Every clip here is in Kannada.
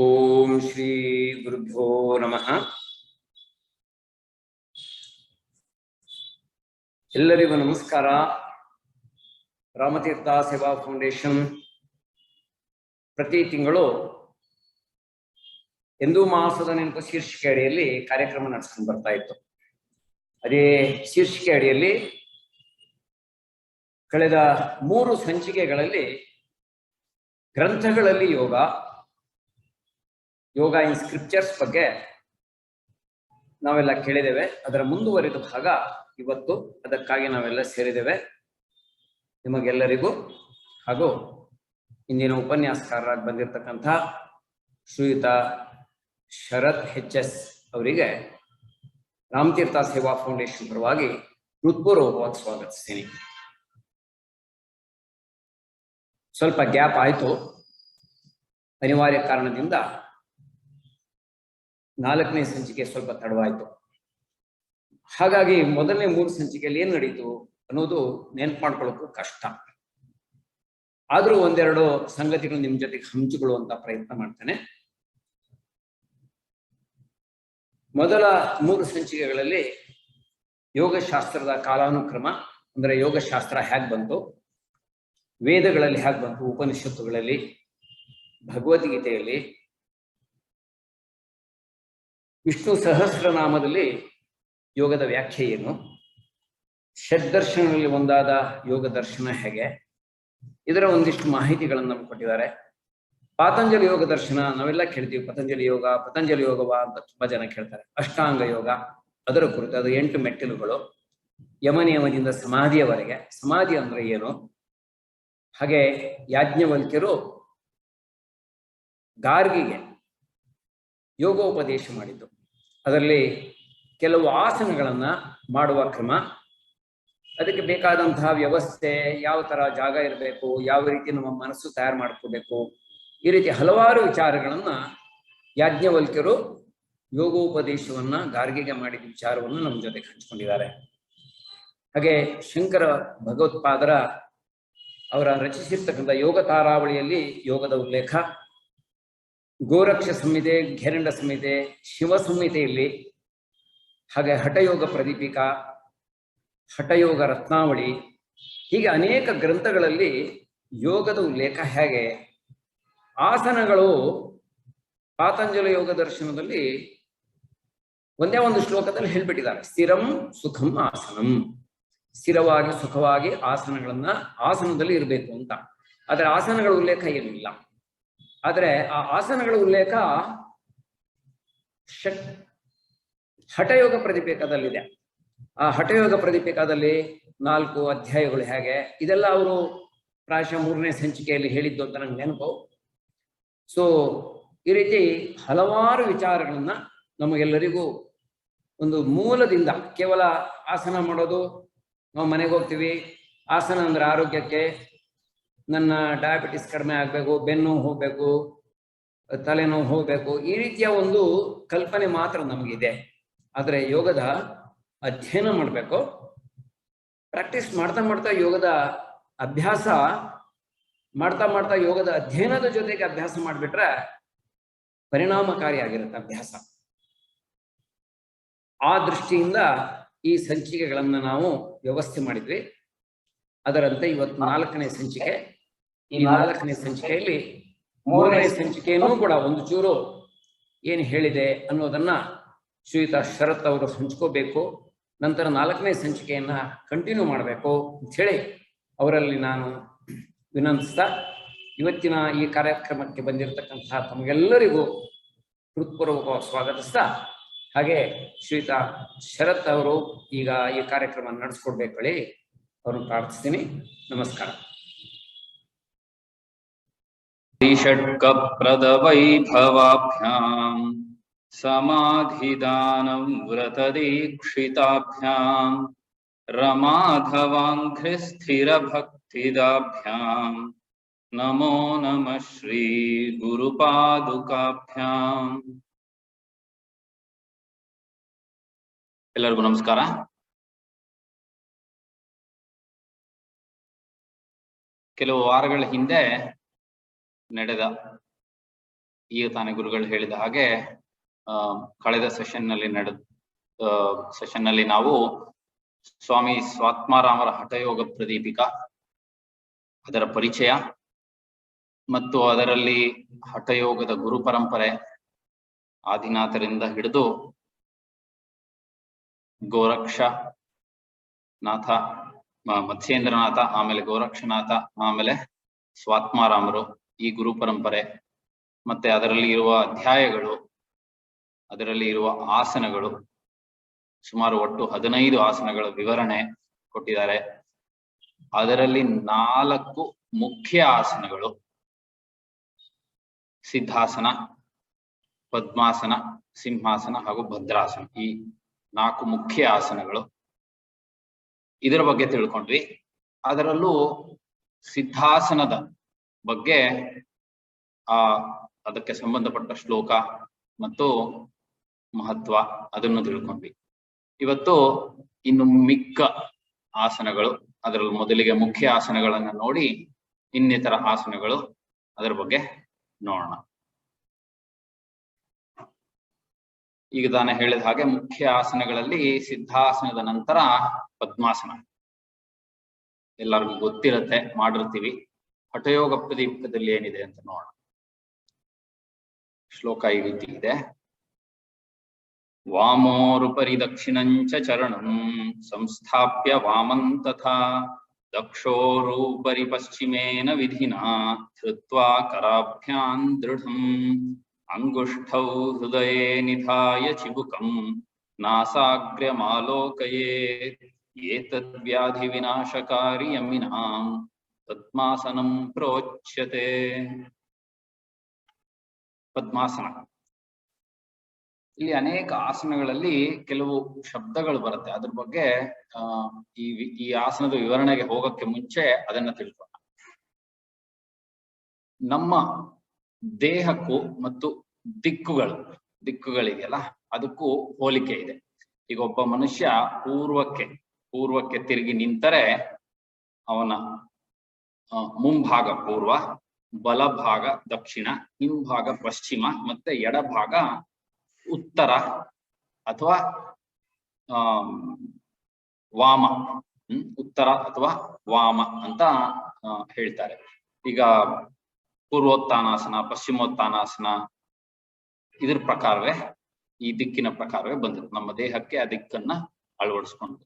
ಓಂ ಶ್ರೀ ಗುರುಭ್ಯೋ ನಮಃ. ಎಲ್ಲರಿಗೂ ನಮಸ್ಕಾರ. ರಾಮತೀರ್ಥ ಸೇವಾ ಫೌಂಡೇಶನ್ ಪ್ರತಿ ತಿಂಗಳು ಎಂದೂ ಮಾಸದ ನೆನಪು ಶೀರ್ಷಿಕೆ ಅಡಿಯಲ್ಲಿ ಕಾರ್ಯಕ್ರಮ ನಡೆಸ್ಕೊಂಡು ಬರ್ತಾ ಇತ್ತು. ಅದೇ ಶೀರ್ಷಿಕೆ ಅಡಿಯಲ್ಲಿ ಕಳೆದ 3 ಸಂಚಿಕೆಗಳಲ್ಲಿ ಗ್ರಂಥಗಳಲ್ಲಿ ಯೋಗ ಇನ್ ಸ್ಕ್ರಿಪ್ಚರ್ಸ್ ಬಗ್ಗೆ ನಾವೆಲ್ಲ ಕೇಳಿದ್ದೇವೆ. ಅದರ ಮುಂದುವರಿದ ಭಾಗ ಇವತ್ತು. ಅದಕ್ಕಾಗಿ ನಾವೆಲ್ಲ ಸೇರಿದ್ದೇವೆ. ನಿಮಗೆಲ್ಲರಿಗೂ ಹಾಗೂ ಇಂದಿನ ಉಪನ್ಯಾಸಕಾರರಾಗಿ ಬಂದಿರತಕ್ಕಂಥ ಶ್ರೀಯುತ ಶರತ್ HS ಅವರಿಗೆ ರಾಮತೀರ್ಥ ಸೇವಾ ಫೌಂಡೇಶನ್ ಪರವಾಗಿ ಹೃತ್ಪೂರ್ವಕವಾಗಿ ಸ್ವಾಗತಿಸ್ತೀನಿ. ಸ್ವಲ್ಪ ಗ್ಯಾಪ್ ಆಯಿತು, ಅನಿವಾರ್ಯ ಕಾರಣದಿಂದ 4ನೇ ಸಂಚಿಕೆ ಸ್ವಲ್ಪ ತಡವಾಯಿತು. ಹಾಗಾಗಿ ಮೊದಲನೇ 3 ಸಂಚಿಕೆಯಲ್ಲಿ ಏನು ನಡೀತು ಅನ್ನೋದು ನೆನಪು ಮಾಡ್ಕೊಳ್ಳೋಕ್ಕೂ ಕಷ್ಟ. ಆದರೂ ಒಂದೆರಡು ಸಂಗತಿಗಳು ನಿಮ್ಮ ಜೊತೆಗೆ ಹಂಚಿಕೊಳ್ಳುವಂತ ಪ್ರಯತ್ನ ಮಾಡ್ತೇನೆ. ಮೊದಲ 3 ಸಂಚಿಕೆಗಳಲ್ಲಿ ಯೋಗಶಾಸ್ತ್ರದ ಕಾಲಾನುಕ್ರಮ, ಅಂದರೆ ಯೋಗಶಾಸ್ತ್ರ ಹೇಗೆ ಬಂತು, ವೇದಗಳಲ್ಲಿ ಹೇಗೆ ಬಂತು, ಉಪನಿಷತ್ತುಗಳಲ್ಲಿ, ಭಗವದ್ಗೀತೆಯಲ್ಲಿ, ವಿಷ್ಣು ಸಹಸ್ರನಾಮದಲ್ಲಿ ಯೋಗದ ವ್ಯಾಖ್ಯೆ ಏನು, ಷಡ್ದರ್ಶನಗಳಲ್ಲಿ ಒಂದಾದ ಯೋಗ ದರ್ಶನ ಹೇಗೆ, ಇದರ ಒಂದಿಷ್ಟು ಮಾಹಿತಿಗಳನ್ನು ನಮ್ಗೆ ಕೊಟ್ಟಿದ್ದಾರೆ. ಪಾತಂಜಲಿ ಯೋಗ ದರ್ಶನ ನಾವೆಲ್ಲ ಕೇಳ್ತೀವಿ. ಪತಂಜಲಿ ಯೋಗವ ಅಂತ ತುಂಬಾ ಜನ ಕೇಳ್ತಾರೆ. ಅಷ್ಟಾಂಗ ಯೋಗ, ಅದರ ಕುರಿತು ಅದು 8 ಮೆಟ್ಟಿಲುಗಳು, ಯಮನಿಯಮದಿಂದ ಸಮಾಧಿಯವರೆಗೆ. ಸಮಾಧಿ ಅಂದ್ರೆ ಏನು, ಹಾಗೆ ಯಾಜ್ಞವಲ್ಕ್ಯರು ಗಾರ್ಗಿಗೆ ಯೋಗೋಪದೇಶ ಮಾಡಿದ್ದು, ಅದರಲ್ಲಿ ಕೆಲವು ಆಸನಗಳನ್ನ ಮಾಡುವ ಕ್ರಮ, ಅದಕ್ಕೆ ಬೇಕಾದಂತಹ ವ್ಯವಸ್ಥೆ, ಯಾವ ತರ ಜಾಗ ಇರಬೇಕು, ಯಾವ ರೀತಿ ನಮ್ಮ ಮನಸ್ಸು ತಯಾರು ಮಾಡ್ಕೋಬೇಕು, ಈ ರೀತಿ ಹಲವಾರು ವಿಚಾರಗಳನ್ನ ಯಾಜ್ಞವಲ್ಕ್ಯರು ಯೋಗೋಪದೇಶವನ್ನ ಗಾರ್ಗಿಗೆ ಮಾಡಿದ ವಿಚಾರವನ್ನು ನಮ್ಮ ಜೊತೆಗೆ ಹಂಚಿಕೊಂಡಿದ್ದಾರೆ. ಹಾಗೆ ಶಂಕರ ಭಗವತ್ಪಾದರ ಅವರ ರಚಿಸಿರ್ತಕ್ಕಂಥ ಯೋಗ ತಾರಾವಳಿಯಲ್ಲಿ ಯೋಗದ ಉಲ್ಲೇಖ, ಗೋರಕ್ಷ ಸಂಹಿತೆ, ಘೇರಂಡ ಸಂಹಿತೆ, ಶಿವ ಸಂಹಿತೆಯಲ್ಲಿ, ಹಾಗೆ ಹಠಯೋಗ ಪ್ರದೀಪಿಕಾ, ಹಠಯೋಗ ರತ್ನಾವಳಿ, ಹೀಗೆ ಅನೇಕ ಗ್ರಂಥಗಳಲ್ಲಿ ಯೋಗದ ಉಲ್ಲೇಖ ಹೇಗೆ. ಆಸನಗಳು ಪಾತಂಜಲಿ ಯೋಗ ದರ್ಶನದಲ್ಲಿ ಒಂದೇ ಒಂದು ಶ್ಲೋಕದಲ್ಲಿ ಹೇಳ್ಬಿಟ್ಟಿದ್ದಾರೆ, ಸ್ಥಿರಂ ಸುಖಂ ಆಸನಂ. ಸ್ಥಿರವಾಗಿ ಸುಖವಾಗಿ ಆಸನದಲ್ಲಿ ಇರಬೇಕು ಅಂತ. ಆದರೆ ಆಸನಗಳ ಉಲ್ಲೇಖ ಏನಿಲ್ಲ. ಆದರೆ ಆ ಆಸನಗಳ ಉಲ್ಲೇಖ ಹಠಯೋಗ ಪ್ರದೀಪಿಕಾದಲ್ಲಿದೆ. ಆ ಹಠಯೋಗ ಪ್ರದೀಪಿಕಾದಲ್ಲಿ 4 ಅಧ್ಯಾಯಗಳು ಹೇಗೆ, ಇದೆಲ್ಲ ಅವರು ಪ್ರಾಯಶಃ 3ನೇ ಸಂಚಿಕೆಯಲ್ಲಿ ಹೇಳಿದ್ದು ಅಂತ ನಂಗೆ ನೆನಪು. ಸೊ ಈ ರೀತಿ ಹಲವಾರು ವಿಚಾರಗಳನ್ನ ನಮಗೆಲ್ಲರಿಗೂ ಒಂದು ಮೂಲದಿಂದ, ಕೇವಲ ಆಸನ ಮಾಡೋದು, ನಾವು ಮನೆಗೆ ಹೋಗ್ತೀವಿ, ಆಸನ ಅಂದ್ರೆ ಆರೋಗ್ಯಕ್ಕೆ, ನನ್ನ ಡಯಾಬಿಟಿಸ್ ಕಡಿಮೆ ಆಗಬೇಕು, ಬೆನ್ನು ಹೋಗಬೇಕು, ತಲೆನೋವು ಹೋಗಬೇಕು, ಈ ರೀತಿಯ ಒಂದು ಕಲ್ಪನೆ ಮಾತ್ರ ನಮಗಿದೆ. ಆದರೆ ಯೋಗದ ಅಧ್ಯಯನ ಮಾಡಬೇಕು. ಪ್ರಾಕ್ಟೀಸ್ ಮಾಡ್ತಾ ಯೋಗದ ಅಭ್ಯಾಸ ಮಾಡ್ತಾ ಯೋಗದ ಅಧ್ಯಯನದ ಜೊತೆಗೆ ಅಭ್ಯಾಸ ಮಾಡಿಬಿಟ್ರೆ ಪರಿಣಾಮಕಾರಿಯಾಗಿರುತ್ತೆ ಅಭ್ಯಾಸ. ಆ ದೃಷ್ಟಿಯಿಂದ ಈ ಸಂಚಿಕೆಗಳನ್ನು ನಾವು ವ್ಯವಸ್ಥೆ ಮಾಡಿದ್ವಿ. ಅದರಂತೆ ಇವತ್ತು 4ನೇ ಸಂಚಿಕೆ. ಈ 4ನೇ ಸಂಚಿಕೆಯಲ್ಲಿ 3ನೇ ಸಂಚಿಕೆಯನ್ನು ಕೂಡ ಒಂದು ಚೂರು ಏನು ಹೇಳಿದೆ ಅನ್ನೋದನ್ನ ಶ್ರೀಯುತ ಶರತ್ ಅವರು ಹಂಚ್ಕೋಬೇಕು. ನಂತರ 4ನೇ ಸಂಚಿಕೆಯನ್ನ ಕಂಟಿನ್ಯೂ ಮಾಡಬೇಕು ಅಂಥೇಳಿ ಅವರಲ್ಲಿ ನಾನು ವಿನಂತಿಸ್ತಾ, ಇವತ್ತಿನ ಈ ಕಾರ್ಯಕ್ರಮಕ್ಕೆ ಬಂದಿರತಕ್ಕಂತಹ ತಮಗೆಲ್ಲರಿಗೂ ಹೃತ್ಪೂರ್ವಕವಾಗಿ ಸ್ವಾಗತಿಸ್ತಾ, ಹಾಗೆ ಶ್ರೀಯುತ ಶರತ್ ಅವರು ಈಗ ಈ ಕಾರ್ಯಕ್ರಮ ನಡೆಸ್ಕೊಡ್ಬೇಕೇಳಿ ಅವ್ರನ್ನ ಪ್ರಾರ್ಥಿಸ್ತೀನಿ. ನಮಸ್ಕಾರ. ಷಟ್ಕಪ್ರದ ವೈಭವಾಭ್ಯಾಂ ಸಮಾಧಿದಾನಂ ವ್ರತದೀಕ್ಷಿತಾಭ್ಯಾಂ ರಮಾಧವಾಂಘ್ರಿ ಸ್ಥಿರ ಭಕ್ತಿದಾಭ್ಯಾಂ ನಮೋ ನಮಃ ಶ್ರೀ ಗುರುಪಾದುಕಾಭ್ಯಾಂ. ಎಲ್ಲರಿಗೂ ನಮಸ್ಕಾರ. ಕೆಲವು ವಾರಗಳ ಹಿಂದೆ ನಡೆದ ಈಗ ತಾನೇ ಗುರುಗಳು ಹೇಳಿದ ಹಾಗೆ ಕಳೆದ ಸೆಷನ್ ನಲ್ಲಿ ನಾವು ಸ್ವಾಮಿ ಸ್ವಾತ್ಮಾರಾಮರ ಹಠಯೋಗ ಪ್ರದೀಪಿಕಾ ಅದರ ಪರಿಚಯ ಮತ್ತು ಅದರಲ್ಲಿ ಹಠಯೋಗದ ಗುರು ಪರಂಪರೆ ಆದಿನಾಥರಿಂದ ಹಿಡಿದು ಗೋರಕ್ಷನಾಥ, ಮತ್ಸ್ಯೇಂದ್ರನಾಥ, ಆಮೇಲೆ ಗೋರಕ್ಷನಾಥ, ಆಮೇಲೆ ಸ್ವಾತ್ಮಾರಾಮರು, ಈ ಗುರು ಪರಂಪರೆ ಮತ್ತೆ ಅದರಲ್ಲಿ ಇರುವ ಅಧ್ಯಾಯಗಳು, ಅದರಲ್ಲಿ ಇರುವ ಆಸನಗಳು, ಸುಮಾರು ಒಟ್ಟು 15 ಆಸನಗಳ ವಿವರಣೆ ಕೊಟ್ಟಿದ್ದಾರೆ. ಅದರಲ್ಲಿ 4 ಮುಖ್ಯ ಆಸನಗಳು, ಸಿದ್ಧಾಸನ, ಪದ್ಮಾಸನ, ಸಿಂಹಾಸನ ಹಾಗೂ ಭದ್ರಾಸನ, ಈ 4 ಮುಖ್ಯ ಆಸನಗಳು. ಇದರ ಬಗ್ಗೆ ತಿಳ್ಕೊಂಡ್ವಿ. ಅದರಲ್ಲೂ ಸಿದ್ಧಾಸನದ ಬಗ್ಗೆ ಅದಕ್ಕೆ ಸಂಬಂಧಪಟ್ಟ ಶ್ಲೋಕ ಮತ್ತು ಮಹತ್ವ ಅದನ್ನು ತಿಳ್ಕೊಂಡ್ವಿ. ಇವತ್ತು ಇನ್ನು ಮಿಕ್ಕ ಆಸನಗಳು, ಅದರಲ್ಲಿ ಮೊದಲಿಗೆ ಮುಖ್ಯ ಆಸನಗಳನ್ನ ನೋಡಿ ಇನ್ನಿತರ ಆಸನಗಳು ಅದರ ಬಗ್ಗೆ ನೋಡೋಣ. ಈಗ ತಾನೇ ಹೇಳಿದ ಹಾಗೆ ಮುಖ್ಯ ಆಸನಗಳಲ್ಲಿ ಸಿದ್ಧಾಸನದ ನಂತರ ಪದ್ಮಾಸನ ಎಲ್ಲರಿಗೂ ಗೊತ್ತಿರತ್ತೆ, ಮಾಡಿರ್ತೀವಿ. ಹಠಯೋಗ ಪ್ರದೀಪಕದಲ್ಲಿ ಏನಿದೆ ಅಂತ ನೋಡೋಣ. ಶ್ಲೋಕ ಈ ರೀತಿ ಇದೆ. ವಾಮೋರುಪರಿ ದಕ್ಷಿಣಂಚ ಚರಣಂ ಸಂಸ್ಥಾಪ್ಯ ವಾಮಂ ತಥಾ ದಕ್ಷೋರುಪರಿ ಪಶ್ಚಿಮೇನ ವಿಧಿನಾ ಧೃತ್ವಾ ಕರಾಭ್ಯಾಂ ದೃಢಂ ಅಂಗುಷ್ಠೌ ಹೃದಯೇ ನಿಧಾಯ ಚಿಬುಕಂ ನಾಸಾಗ್ರ್ಯಮಾಲೋಕಯೇತ್ ಏತದ್ವ್ಯಾಧಿ ವಿನಾಶಕಾರಿ ಯಮಿನಾಂ ಪದ್ಮಾಸನಂ ಪ್ರೋಚ್ಯತೆ. ಪದ್ಮಾಸನ, ಇಲ್ಲಿ ಅನೇಕ ಆಸನಗಳಲ್ಲಿ ಕೆಲವು ಶಬ್ದಗಳು ಬರುತ್ತೆ. ಅದ್ರ ಬಗ್ಗೆ ಈ ಆಸನದ ವಿವರಣೆಗೆ ಹೋಗಕ್ಕೆ ಮುಂಚೆ ಅದನ್ನ ತಿಳ್ಕೊಳ್ಳೋಣ. ನಮ್ಮ ದೇಹಕ್ಕೂ ಮತ್ತು ದಿಕ್ಕುಗಳಿಗೆಲ್ಲ ಅದಕ್ಕೂ ಹೋಲಿಕೆ ಇದೆ. ಈಗ ಒಬ್ಬ ಮನುಷ್ಯ ಪೂರ್ವಕ್ಕೆ ತಿರುಗಿ ನಿಂತರೆ ಅವನ ಮುಂಭಾಗ ಪೂರ್ವ, ಬಲಭಾಗ ದಕ್ಷಿಣ, ಹಿಂಭಾಗ ಪಶ್ಚಿಮ, ಮತ್ತೆ ಎಡಭಾಗ ಉತ್ತರ ಅಥವಾ ವಾಮ, ಉತ್ತರ ಅಥವಾ ವಾಮ ಅಂತ ಹೇಳ್ತಾರೆ. ಈಗ ಪೂರ್ವೋತ್ಥಾನಾಸನ, ಪಶ್ಚಿಮೋತ್ಥಾನಾಸನ ಇದ್ರ ಪ್ರಕಾರವೇ, ಈ ದಿಕ್ಕಿನ ಪ್ರಕಾರವೇ ಬಂದಿದೆ. ನಮ್ಮ ದೇಹಕ್ಕೆ ಆ ದಿಕ್ಕನ್ನ ಅಳವಡಿಸ್ಕೊಂಡು.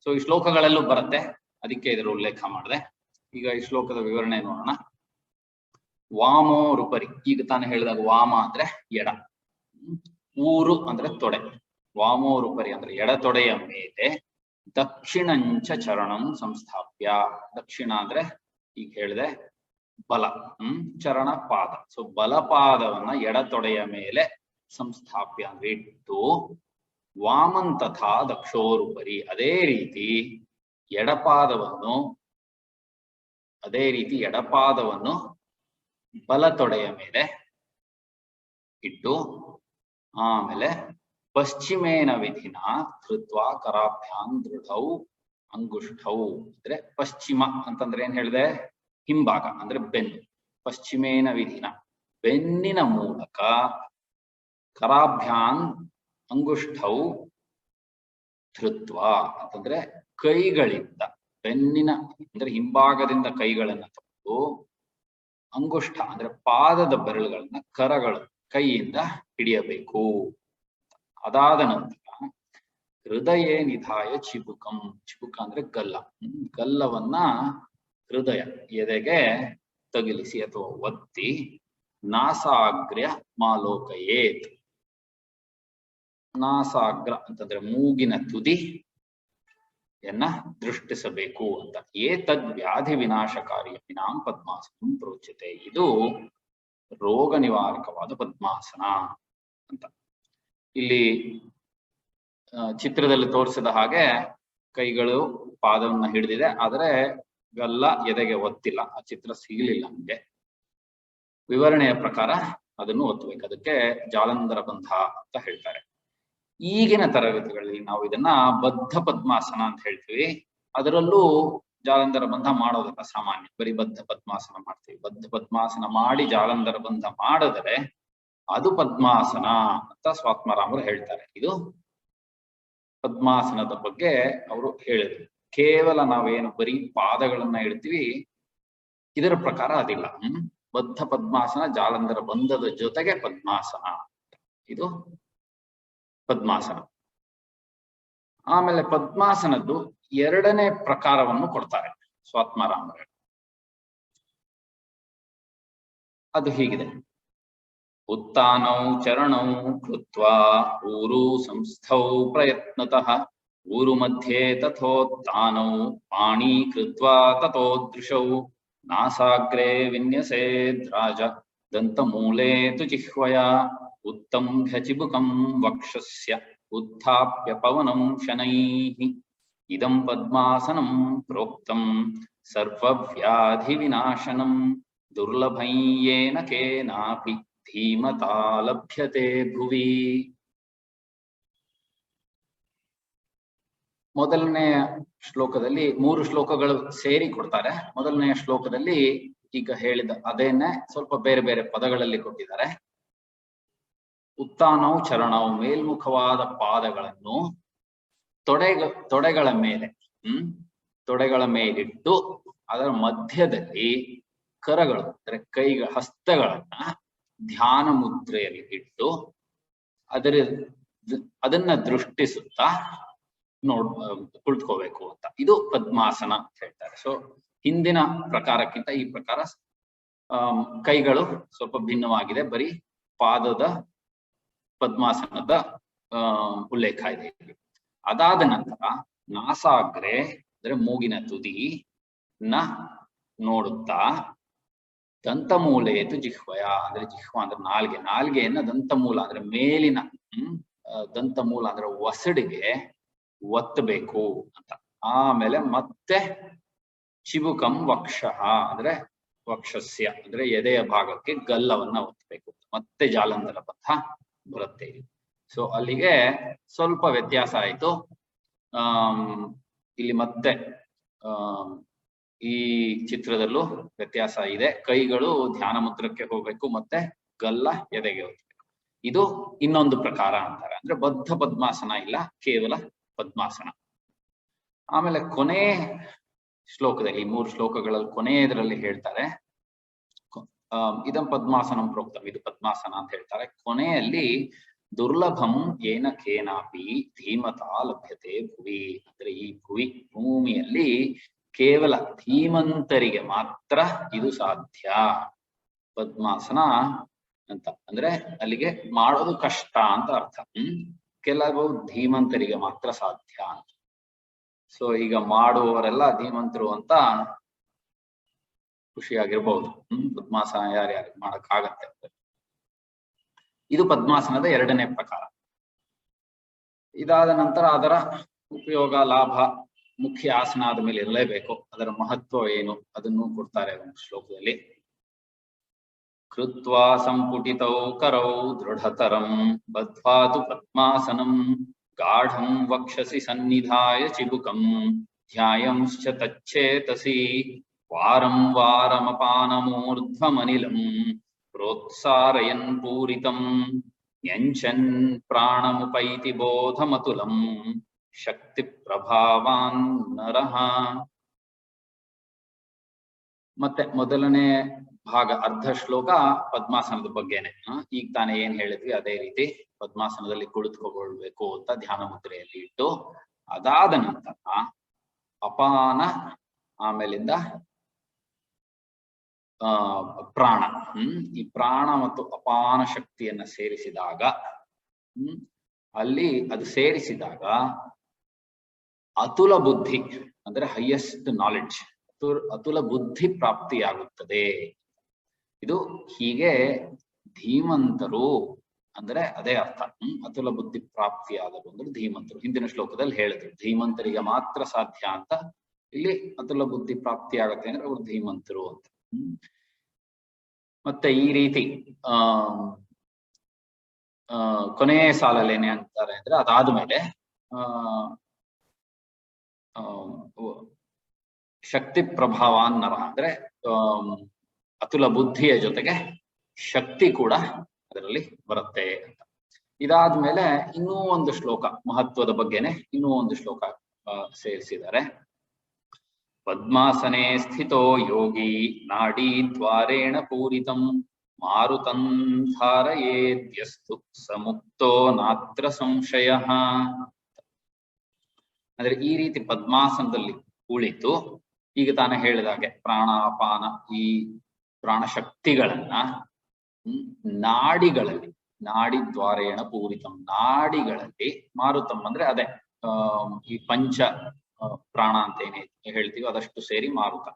ಸೊ ಈ ಶ್ಲೋಕಗಳಲ್ಲೂ ಬರುತ್ತೆ, ಅದಕ್ಕೆ ಇದರ ಉಲ್ಲೇಖ ಮಾಡಿದೆ. ಈಗ ಈ ಶ್ಲೋಕದ ವಿವರಣೆ ನೋಡೋಣ. ವಾಮೋರುಪರಿ, ಈಗ ತಾನು ಹೇಳಿದಾಗ ವಾಮ ಅಂದ್ರೆ ಎಡ, ಊರು ಅಂದ್ರೆ ತೊಡೆ. ವಾಮೋರುಪರಿ ಅಂದ್ರೆ ಎಡ ತೊಡೆಯ ಮೇಲೆ ದಕ್ಷಿಣಂಚ ಚರಣಂ ಸಂಸ್ಥಾಪ್ಯ. ದಕ್ಷಿಣ ಅಂದ್ರೆ ಈಗ ಹೇಳಿದೆ ಬಲ, ಚರಣ ಪಾದ. ಸೊ ಬಲಪಾದವನ್ನ ಎಡ ತೊಡೆಯ ಮೇಲೆ ಸಂಸ್ಥಾಪ್ಯ ಅಂದ್ರೆ ಇಟ್ಟು, ವಾಮನ್ ತಥಾ ದಕ್ಷೋರುಪರಿ, ಅದೇ ರೀತಿ ಎಡಪಾದವನ್ನು ಬಲ ತೊಡೆಯ ಮೇಲೆ ಇಟ್ಟು, ಆಮೇಲೆ ಪಶ್ಚಿಮೇನ ವಿಧಿನ ಧೃತ್ವ ಕರಾಭ್ಯಾಂ ದೃಢೌ ಅಂಗುಷ್ಠೌ. ಅಂದ್ರೆ ಪಶ್ಚಿಮ ಅಂತಂದ್ರೆ ಏನ್ ಹೇಳಿದೆ, ಹಿಂಭಾಗ ಅಂದ್ರೆ ಬೆನ್ನು. ಪಶ್ಚಿಮೇನ ವಿಧಿನ ಬೆನ್ನಿನ ಮೂಲಕ, ಕರಾಭ್ಯಾಂ ಅಂಗುಷ್ಠೌ ಧೃತ್ವ ಅಂತಂದ್ರೆ ಕೈಗಳಿಂದ, ಬೆನ್ನಿನ ಅಂದ್ರೆ ಹಿಂಭಾಗದಿಂದ ಕೈಗಳನ್ನ ತಗೊಂಡು, ಅಂಗುಷ್ಠ ಅಂದ್ರೆ ಪಾದದ ಬೆರಳುಗಳನ್ನ ಕರಗಳು ಕೈಯಿಂದ ಹಿಡಿಯಬೇಕು. ಅದಾದ ನಂತರ ಹೃದಯ ನಿಧಾಯ ಚಿಬುಕಂ, ಚಿಬುಕ ಅಂದ್ರೆ ಗಲ್ಲವನ್ನ ಹೃದಯ ಎದೆಗೆ ತಗಿಲಿಸಿ ಅಥವಾ ಒತ್ತಿ, ನಾಸಾಗ್ರ್ಯ ಮಾಲೋಕಯೇತ್, ನಾಸಾಗ್ರ ಅಂತಂದ್ರೆ ಮೂಗಿನ ತುದಿಯನ್ನ ದೃಷ್ಟಿಸಬೇಕು ಅಂತ. ಏತದ್ ವ್ಯಾಧಿ ವಿನಾಶಕಾರಿ ಯಮಿನಾಂ ಪದ್ಮಾಸನಂ ಪ್ರೋಚ್ಯತೆ. ಇದು ರೋಗ ನಿವಾರಕವಾದ ಪದ್ಮಾಸನ ಅಂತ. ಇಲ್ಲಿ ಚಿತ್ರದಲ್ಲಿ ತೋರಿಸಿದ ಹಾಗೆ ಕೈಗಳು ಪಾದವನ್ನ ಹಿಡಿದಿದೆ, ಆದರೆ ಗಲ್ಲ ಎದೆಗೆ ಒತ್ತಿಲ್ಲ. ಆ ಚಿತ್ರ ಸಿಗಲಿಲ್ಲ ನಮ್ಗೆ. ವಿವರಣೆಯ ಪ್ರಕಾರ ಅದನ್ನು ಒತ್ತಬೇಕು. ಅದಕ್ಕೆ ಜಾಲಂಧರ ಬಂಧ ಅಂತ ಹೇಳ್ತಾರೆ. ಈಗಿನ ತರಗತಿಗಳಲ್ಲಿ ನಾವು ಇದನ್ನ ಬದ್ಧ ಪದ್ಮಾಸನ ಅಂತ ಹೇಳ್ತೀವಿ. ಅದರಲ್ಲೂ ಜಾಲಂಧರ ಬಂಧ ಮಾಡೋದಿಲ್ಲ ಸಾಮಾನ್ಯ, ಬರೀ ಬದ್ಧ ಪದ್ಮಾಸನ ಮಾಡ್ತೀವಿ. ಬದ್ಧ ಪದ್ಮಾಸನ ಮಾಡಿ ಜಾಲಂಧರ ಬಂಧ ಮಾಡಿದರೆ ಅದು ಪದ್ಮಾಸನ ಅಂತ ಸ್ವಾತ್ಮಾರಾಮರು ಹೇಳ್ತಾರೆ. ಇದು ಪದ್ಮಾಸನದ ಬಗ್ಗೆ ಅವರು ಹೇಳಿದ್ರು. ಕೇವಲ ನಾವೇನು ಬರೀ ಪಾದಗಳನ್ನ ಇಡ್ತೀವಿ, ಇದರ ಪ್ರಕಾರ ಅದಿಲ್ಲ. ಬದ್ಧ ಪದ್ಮಾಸನ, ಜಾಲಂಧರ ಬಂಧದ ಜೊತೆಗೆ ಪದ್ಮಾಸನ, ಇದು ಪದ್ಮಾಸನ. ಆಮೇಲೆ ಪದ್ಮಾಸನದ್ದು ಎರಡನೇ ಪ್ರಕಾರವನ್ನು ಕೊಡ್ತಾರೆ ಸ್ವಾತ್ಮಾರಾಮರು. ಅದು ಹೀಗಿದೆ: ಉತ್ಥಾನೌ ಚರಣೌ ಕೃತ್ವಾ ಊರು ಸಂಸ್ಥೌ ಪ್ರಯತ್ನತಃ ಊರು ಮಧ್ಯೆ ತಥೋತ್ಥಾನೌ ಪಾಣಿ ಕೃತ್ವಾ ತಥೋದೃಶೌ ನಾಸಾಗ್ರೆ ವಿನ್ಯಸೇದ್ರಾಜ ದಂತಮೂಲೆ ತು ಜಿಹ್ವಯ ಉತ್ತಂಭ್ಯ ಚಿಬುಕಂ ವಕ್ಷಸ್ಯ ಉತ್ಥಾಪ್ಯ ಪವನಂ ಶನೈಃ ಇದಂ ಪದ್ಮಾಸನಂ ಪ್ರೋಕ್ತಂ ಸರ್ವವ್ಯಾಧಿ ವಿನಾಶನಂ ದುರ್ಲಭಂ ಯೇನ ಕೇನಾಪಿ ಧೀಮತಾ ಲಭ್ಯತೆ ಭುವಿ. ಮೊದಲನೆಯ ಶ್ಲೋಕದಲ್ಲಿ 3 ಶ್ಲೋಕಗಳು ಸೇರಿ ಕೊಡ್ತಾರೆ. ಮೊದಲನೆಯ ಶ್ಲೋಕದಲ್ಲಿ ಈಗ ಹೇಳಿದ ಅದೇನೆ ಸ್ವಲ್ಪ ಬೇರೆ ಬೇರೆ ಪದಗಳಲ್ಲಿ ಕೊಟ್ಟಿದ್ದಾರೆ. ಉತ್ಥಾನವು ಚರಣವು, ಮೇಲ್ಮುಖವಾದ ಪಾದಗಳನ್ನು ತೊಡೆಗಳ ಮೇಲೆ ತೊಡೆಗಳ ಮೇಲಿಟ್ಟು ಅದರ ಮಧ್ಯದಲ್ಲಿ ಕರಗಳು ಅಂದ್ರೆ ಕೈಗಳ ಹಸ್ತಗಳನ್ನ ಧ್ಯಾನ ಮುದ್ರೆಯಲ್ಲಿ ಇಟ್ಟು ಅದನ್ನ ದೃಷ್ಟಿಸುತ್ತಾ ಕುಳಿತುಕೋಬೇಕು ಅಂತ. ಇದು ಪದ್ಮಾಸನ ಅಂತ ಹೇಳ್ತಾರೆ. ಸೊ ಹಿಂದಿನ ಪ್ರಕಾರಕ್ಕಿಂತ ಈ ಪ್ರಕಾರ ಕೈಗಳು ಸ್ವಲ್ಪ ಭಿನ್ನವಾಗಿದೆ. ಬರೀ ಪಾದದ ಪದ್ಮಾಸನದ ಉಲ್ಲೇಖ ಇದೆ. ಅದಾದ ನಂತರ ನಾಸಾಗ್ರೆ ಅಂದ್ರೆ ಮೂಗಿನ ತುದಿ ನೋಡುತ್ತಾ ದಂತಮೂಲೆಯತು ಜಿಹ್ವಯ ಅಂದ್ರೆ ಜಿಹ್ವ ಅಂದ್ರೆ ನಾಲ್ಗೆಯನ್ನ ದಂತಮೂಲ ಅಂದ್ರೆ ಮೇಲಿನ ದಂತಮೂಲ ಅಂದ್ರೆ ಒಸಡಿಗೆ ಒತ್ತಬೇಕು ಅಂತ. ಆಮೇಲೆ ಮತ್ತೆ ಚಿಬುಕಂ ವಕ್ಷಃ ಅಂದ್ರೆ ವಕ್ಷಸ್ಯ ಅಂದ್ರೆ ಎದೆಯ ಭಾಗಕ್ಕೆ ಗಲ್ಲವನ್ನ ಒತ್ತಬೇಕು. ಮತ್ತೆ ಜಾಲಂಧರ ಪಥ ಬರುತ್ತೆ. ಸೊ ಅಲ್ಲಿಗೆ ಸ್ವಲ್ಪ ವ್ಯತ್ಯಾಸ ಆಯ್ತು. ಇಲ್ಲಿ ಮತ್ತೆ ಈ ಚಿತ್ರದಲ್ಲೂ ವ್ಯತ್ಯಾಸ ಇದೆ. ಕೈಗಳು ಧ್ಯಾನ ಮುದ್ರಕ್ಕೆ ಹೋಗ್ಬೇಕು, ಮತ್ತೆ ಗಲ್ಲ ಎದೆಗೆ ಹೋಗ್ಬೇಕು. ಇದು ಇನ್ನೊಂದು ಪ್ರಕಾರ ಅಂತಾರೆ. ಅಂದ್ರೆ ಬದ್ಧ ಪದ್ಮಾಸನ ಇಲ್ಲ, ಕೇವಲ ಪದ್ಮಾಸನ. ಆಮೇಲೆ ಕೊನೆ ಶ್ಲೋಕದಲ್ಲಿ 3 ಶ್ಲೋಕಗಳಲ್ಲಿ ಕೊನೆಯದರಲ್ಲಿ ಹೇಳ್ತಾರೆ ಇದಂ ಪದ್ಮಾಸನಂ ಪ್ರೋಕ್ತಂ, ಇದು ಪದ್ಮಾಸನ ಅಂತ ಹೇಳ್ತಾರೆ. ಕೊನೆಯಲ್ಲಿ ದುರ್ಲಭಂ ಏನ ಕೇನಾಪಿ ಧೀಮತಾ ಲಭ್ಯತೆ ಭುವಿ ಅಂದ್ರೆ ಈ ಭೂಮಿಯಲ್ಲಿ ಕೇವಲ ಧೀಮಂತರಿಗೆ ಮಾತ್ರ ಇದು ಸಾಧ್ಯ ಪದ್ಮಾಸನ ಅಂತ. ಅಂದ್ರೆ ಅಲ್ಲಿಗೆ ಮಾಡೋದು ಕಷ್ಟ ಅಂತ ಅರ್ಥ. ಕೆಲವು ಧೀಮಂತರಿಗೆ ಮಾತ್ರ ಸಾಧ್ಯ ಅಂತ. ಸೊ ಈಗ ಮಾಡುವವರೆಲ್ಲ ಧೀಮಂತರು ಅಂತ ಖುಷಿಯಾಗಿರ್ಬಹುದು. ಪದ್ಮಾಸನ ಯಾರ್ಯಾರಿಗೆ ಮಾಡಕ್ಕಾಗತ್ತೆ. ಇದು ಪದ್ಮಾಸನದ ಎರಡನೇ ಪ್ರಕಾರ. ಇದಾದ ನಂತರ ಅದರ ಉಪಯೋಗ, ಲಾಭ, ಮುಖ್ಯ ಆಸನ ಆದ ಮೇಲೆ ಇರಲೇಬೇಕು. ಅದರ ಮಹತ್ವ ಏನು ಅದನ್ನು ಕೊಡ್ತಾರೆ ಒಂದು ಶ್ಲೋಕದಲ್ಲಿ. ಕೃತ್ವಾ ಸಂಪುಟಿತೌ ಕರೌ ದೃಢತರಂ ಬದ್ಧ್ವಾತು ಪದ್ಮಾಸನಂ ಗಾಢಂ ವಕ್ಷಸಿ ಸನ್ನಿಧಾಯ ಚಿಬುಕಂ ಧ್ಯಾಯಂಶ್ಚ ತಚ್ಚೇತಸಿ ವಾರಂ ವಾರಮಪಾನಮೂರ್ಧ್ವಮನಿಲಂ ಪ್ರೋತ್ಸಾರಯನ್ ಪೂರಿತಂ ನ್ಯಂಚನ್ ಪ್ರಾಣಮುಪೈತಿ ಬೋಧಮತುಲಂ ಶಕ್ತಿ ಪ್ರಭಾವಾನ್ ನರಃ. ಮತ್ತೆ ಮೊದಲನೇ ಭಾಗ ಅರ್ಧ ಶ್ಲೋಕ ಪದ್ಮಾಸನದ ಬಗ್ಗೆನೆ. ಈಗ ತಾನೇ ಏನ್ ಹೇಳಿದ್ವಿ ಅದೇ ರೀತಿ ಪದ್ಮಾಸನದಲ್ಲಿ ಕುಳಿತುಕೊಳ್ಬೇಕು ಅಂತ ಧ್ಯಾನ ಮುದ್ರೆಯಲ್ಲಿ ಇಟ್ಟು, ಅದಾದ ನಂತರ ಅಪಾನ, ಆಮೇಲಿಂದ ಪ್ರಾಣ. ಈ ಪ್ರಾಣ ಮತ್ತು ಅಪಾನ ಶಕ್ತಿಯನ್ನ ಸೇರಿಸಿದಾಗ ಅಲ್ಲಿ ಅದು ಸೇರಿಸಿದಾಗ ಅತುಲ ಬುದ್ಧಿ ಅಂದ್ರೆ ಹೈಯೆಸ್ಟ್ ನಾಲೆಡ್ಜ್, ಅತುಲ ಬುದ್ಧಿ ಪ್ರಾಪ್ತಿಯಾಗುತ್ತದೆ. ಇದು ಹೀಗೆ ಧೀಮಂತರು ಅಂದ್ರೆ ಅದೇ ಅರ್ಥ. ಅತುಲ ಬುದ್ಧಿ ಪ್ರಾಪ್ತಿಯಾದರು ಅಂದ್ರೆ ಧೀಮಂತರು. ಹಿಂದಿನ ಶ್ಲೋಕದಲ್ಲಿ ಹೇಳಿದ್ರು ಧೀಮಂತರಿಗೆ ಮಾತ್ರ ಸಾಧ್ಯ ಅಂತ. ಇಲ್ಲಿ ಅತುಲ ಬುದ್ಧಿ ಪ್ರಾಪ್ತಿಯಾಗತ್ತೆ ಅಂದ್ರೆ ಅವರು ಧೀಮಂತರು ಅಂತ. ಮತ್ತೆ ಈ ರೀತಿ ಕೊನೆಯ ಸಾಲಲ್ಲಿ ಏನೇ ಅಂತಾರೆ ಅಂದ್ರೆ ಅದಾದ್ಮೇಲೆ ಶಕ್ತಿ ಪ್ರಭಾವಾನ್ ನರ ಅಂದ್ರೆ ಅತುಲ ಬುದ್ಧಿಯ ಜೊತೆಗೆ ಶಕ್ತಿ ಕೂಡ ಅದರಲ್ಲಿ ಬರುತ್ತೆ ಅಂತ. ಇದಾದ್ಮೇಲೆ ಇನ್ನೂ ಒಂದು ಶ್ಲೋಕ ಮಹತ್ವದ ಬಗ್ಗೆನೆ ಇನ್ನೂ ಒಂದು ಶ್ಲೋಕ ಸೇರಿಸಿದ್ದಾರೆ. ಪದ್ಮಾಸನೆ ಸ್ಥಿತೋ ಯೋಗಿ ನಾಡಿ ದ್ವಾರೇಣ ಪೂರಿತಂ ಮಾರುತಂ ಧಾರಯೇದ್ಯಸ್ತು ಸಮುಕ್ತೋ ನಾತ್ರ ಸಂಶಯ. ಅಂದ್ರೆ ಈ ರೀತಿ ಪದ್ಮಾಸನದಲ್ಲಿ ಕುಳಿತು ಈಗ ತಾನೇ ಹೇಳಿದಾಗೆ ಪ್ರಾಣಾಪಾನ ಈ ಪ್ರಾಣಶಕ್ತಿಗಳನ್ನ ನಾಡಿಗಳಲ್ಲಿ ನಾಡಿ ದ್ವಾರೇಣ ಪೂರಿತಂ ನಾಡಿಗಳಲ್ಲಿ ಮಾರುತಂ ಅಂದ್ರೆ ಅದೇ ಈ ಪಂಚ ಪ್ರಾಣ ಅಂತ ಏನೇ ಹೇಳ್ತೀವಿ ಅದಷ್ಟು ಸೇರಿ ಮಾರುತ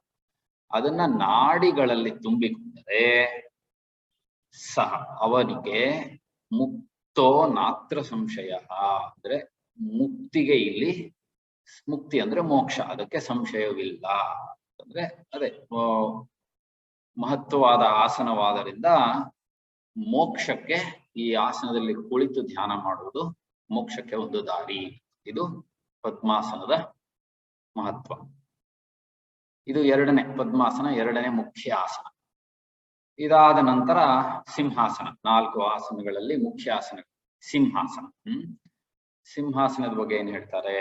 ಅದನ್ನ ನಾಡಿಗಳಲ್ಲಿ ತುಂಬಿಕೊಂಡರೆ ಸಹ ಅವನಿಗೆ ಮುಕ್ತೋ ನಾತ್ರ ಸಂಶಯ. ಅಂದ್ರೆ ಮುಕ್ತಿಗೆ ಇಲ್ಲಿ ಮುಕ್ತಿ ಅಂದ್ರೆ ಮೋಕ್ಷ, ಅದಕ್ಕೆ ಸಂಶಯವಿಲ್ಲ. ಅಂದ್ರೆ ಅದೇ ಮಹತ್ವವಾದ ಆಸನವಾದರಿಂದ ಮೋಕ್ಷಕ್ಕೆ ಈ ಆಸನದಲ್ಲಿ ಕುಳಿತು ಧ್ಯಾನ ಮಾಡುವುದು ಮೋಕ್ಷಕ್ಕೆ ಒಂದು ದಾರಿ. ಇದು ಪದ್ಮಾಸನದ ಮಹತ್ವ. ಇದು ಎರಡನೇ ಪದ್ಮಾಸನ, ಎರಡನೇ ಮುಖ್ಯ ಆಸನ. ಇದಾದ ನಂತರ ಸಿಂಹಾಸನ. 4 ಆಸನಗಳಲ್ಲಿ ಮುಖ್ಯ ಆಸನ ಸಿಂಹಾಸನ. ಸಿಂಹಾಸನದ ಬಗ್ಗೆ ಏನ್ ಹೇಳ್ತಾರೆ?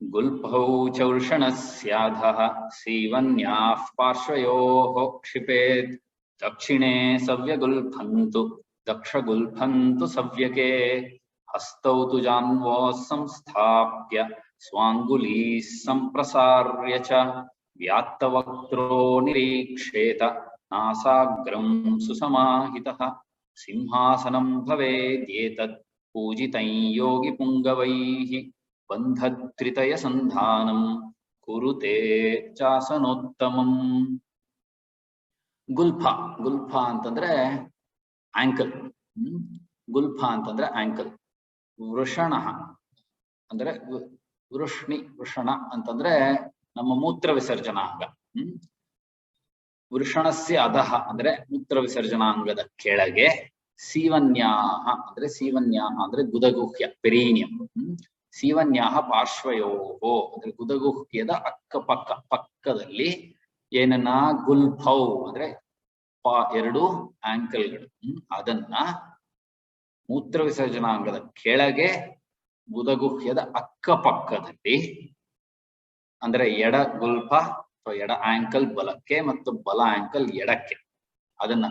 ಗುಲ್ಪೌ ಚೌರ್ಷಣಸ್ಯಾಧಃ ಸೀವನ್ಯಾಃ ಪಾರ್ಶ್ವಯೋಃ ಕ್ಷಿಪೇತ್ ದಕ್ಷಿಣೇ ಸವ್ಯಗುಲ್ಫಂತು ದಕ್ಷಗುಲ್ಫಂತು ಸವ್ಯಕೆ ಹಸ್ತೌ ತು ಜಾನ್ವೋ ಸಂಸ್ಥಾಪ್ಯ ಸ್ವಾಂಗುಲೀ ಸಂಪ್ರಸಾರ್ಯ ಚ ವ್ಯಾತ್ತವಕ್ತ್ರೋ ನಿರೀಕ್ಷೇತ ನಾಸಾಗ್ರಂ ಸುಸಮಾಹಿತಃ ಸಿಂಹಾಸನಂ ಭವೇದ್ಯೇತತ್ ಪೂಜಿತಂ ಯೋಗಿ ಪುಂಗವೈಃ ಬಂಧತ್ರಿತಯ ಸಂಧಾನಂ ಕುರುತೆ ಚಾಸನೋತ್ತಮಂ. ಗುಲ್ಫ. ಗುಲ್ಫ ಅಂತಂದ್ರೆ ಆಂಕಲ್. ಗುಲ್ಫ ಅಂತಂದ್ರೆ ಆಂಕಲ್. ವೃಷಣ ಅಂದ್ರೆ ವೃಷ್ಣಿ. ವೃಷಣ ಅಂತಂದ್ರೆ ನಮ್ಮ ಮೂತ್ರ ವಿಸರ್ಜನಾಂಗ. ವೃಷಣಸ್ಯ ಅಧಃ ಅಂದ್ರೆ ಮೂತ್ರ ವಿಸರ್ಜನಾಂಗದ ಕೆಳಗೆ. ಸೀವನ್ಯಾಹ ಅಂದ್ರೆ ಸೀವನ್ಯಾಹ ಅಂದ್ರೆ ಗುದಗುಹ್ಯ ಪೆರೀನಿಯಂ. ಸೀವನ್ಯಾಹ ಪಾರ್ಶ್ವಯೋಹೋ ಅಂದ್ರೆ ಗುದಗುಹ್ಯದ ಅಕ್ಕಪಕ್ಕ ಪಕ್ಕದಲ್ಲಿ ಏನನ್ನ ಗುಲ್ಫೌ ಅಂದ್ರೆ 2 ಆಂಕಲ್ಗಳು. ಅದನ್ನ ಮೂತ್ರ ವಿಸರ್ಜನಾಂಗದ ಕೆಳಗೆ ಗುದಗುಹ್ಯದ ಅಕ್ಕಪಕ್ಕದಲ್ಲಿ ಅಂದ್ರೆ ಎಡ ಗುಲ್ಫ ಅಥವಾ ಎಡ ಆಂಕಲ್ ಬಲಕ್ಕೆ ಮತ್ತು ಬಲ ಆಂಕಲ್ ಎಡಕ್ಕೆ, ಅದನ್ನ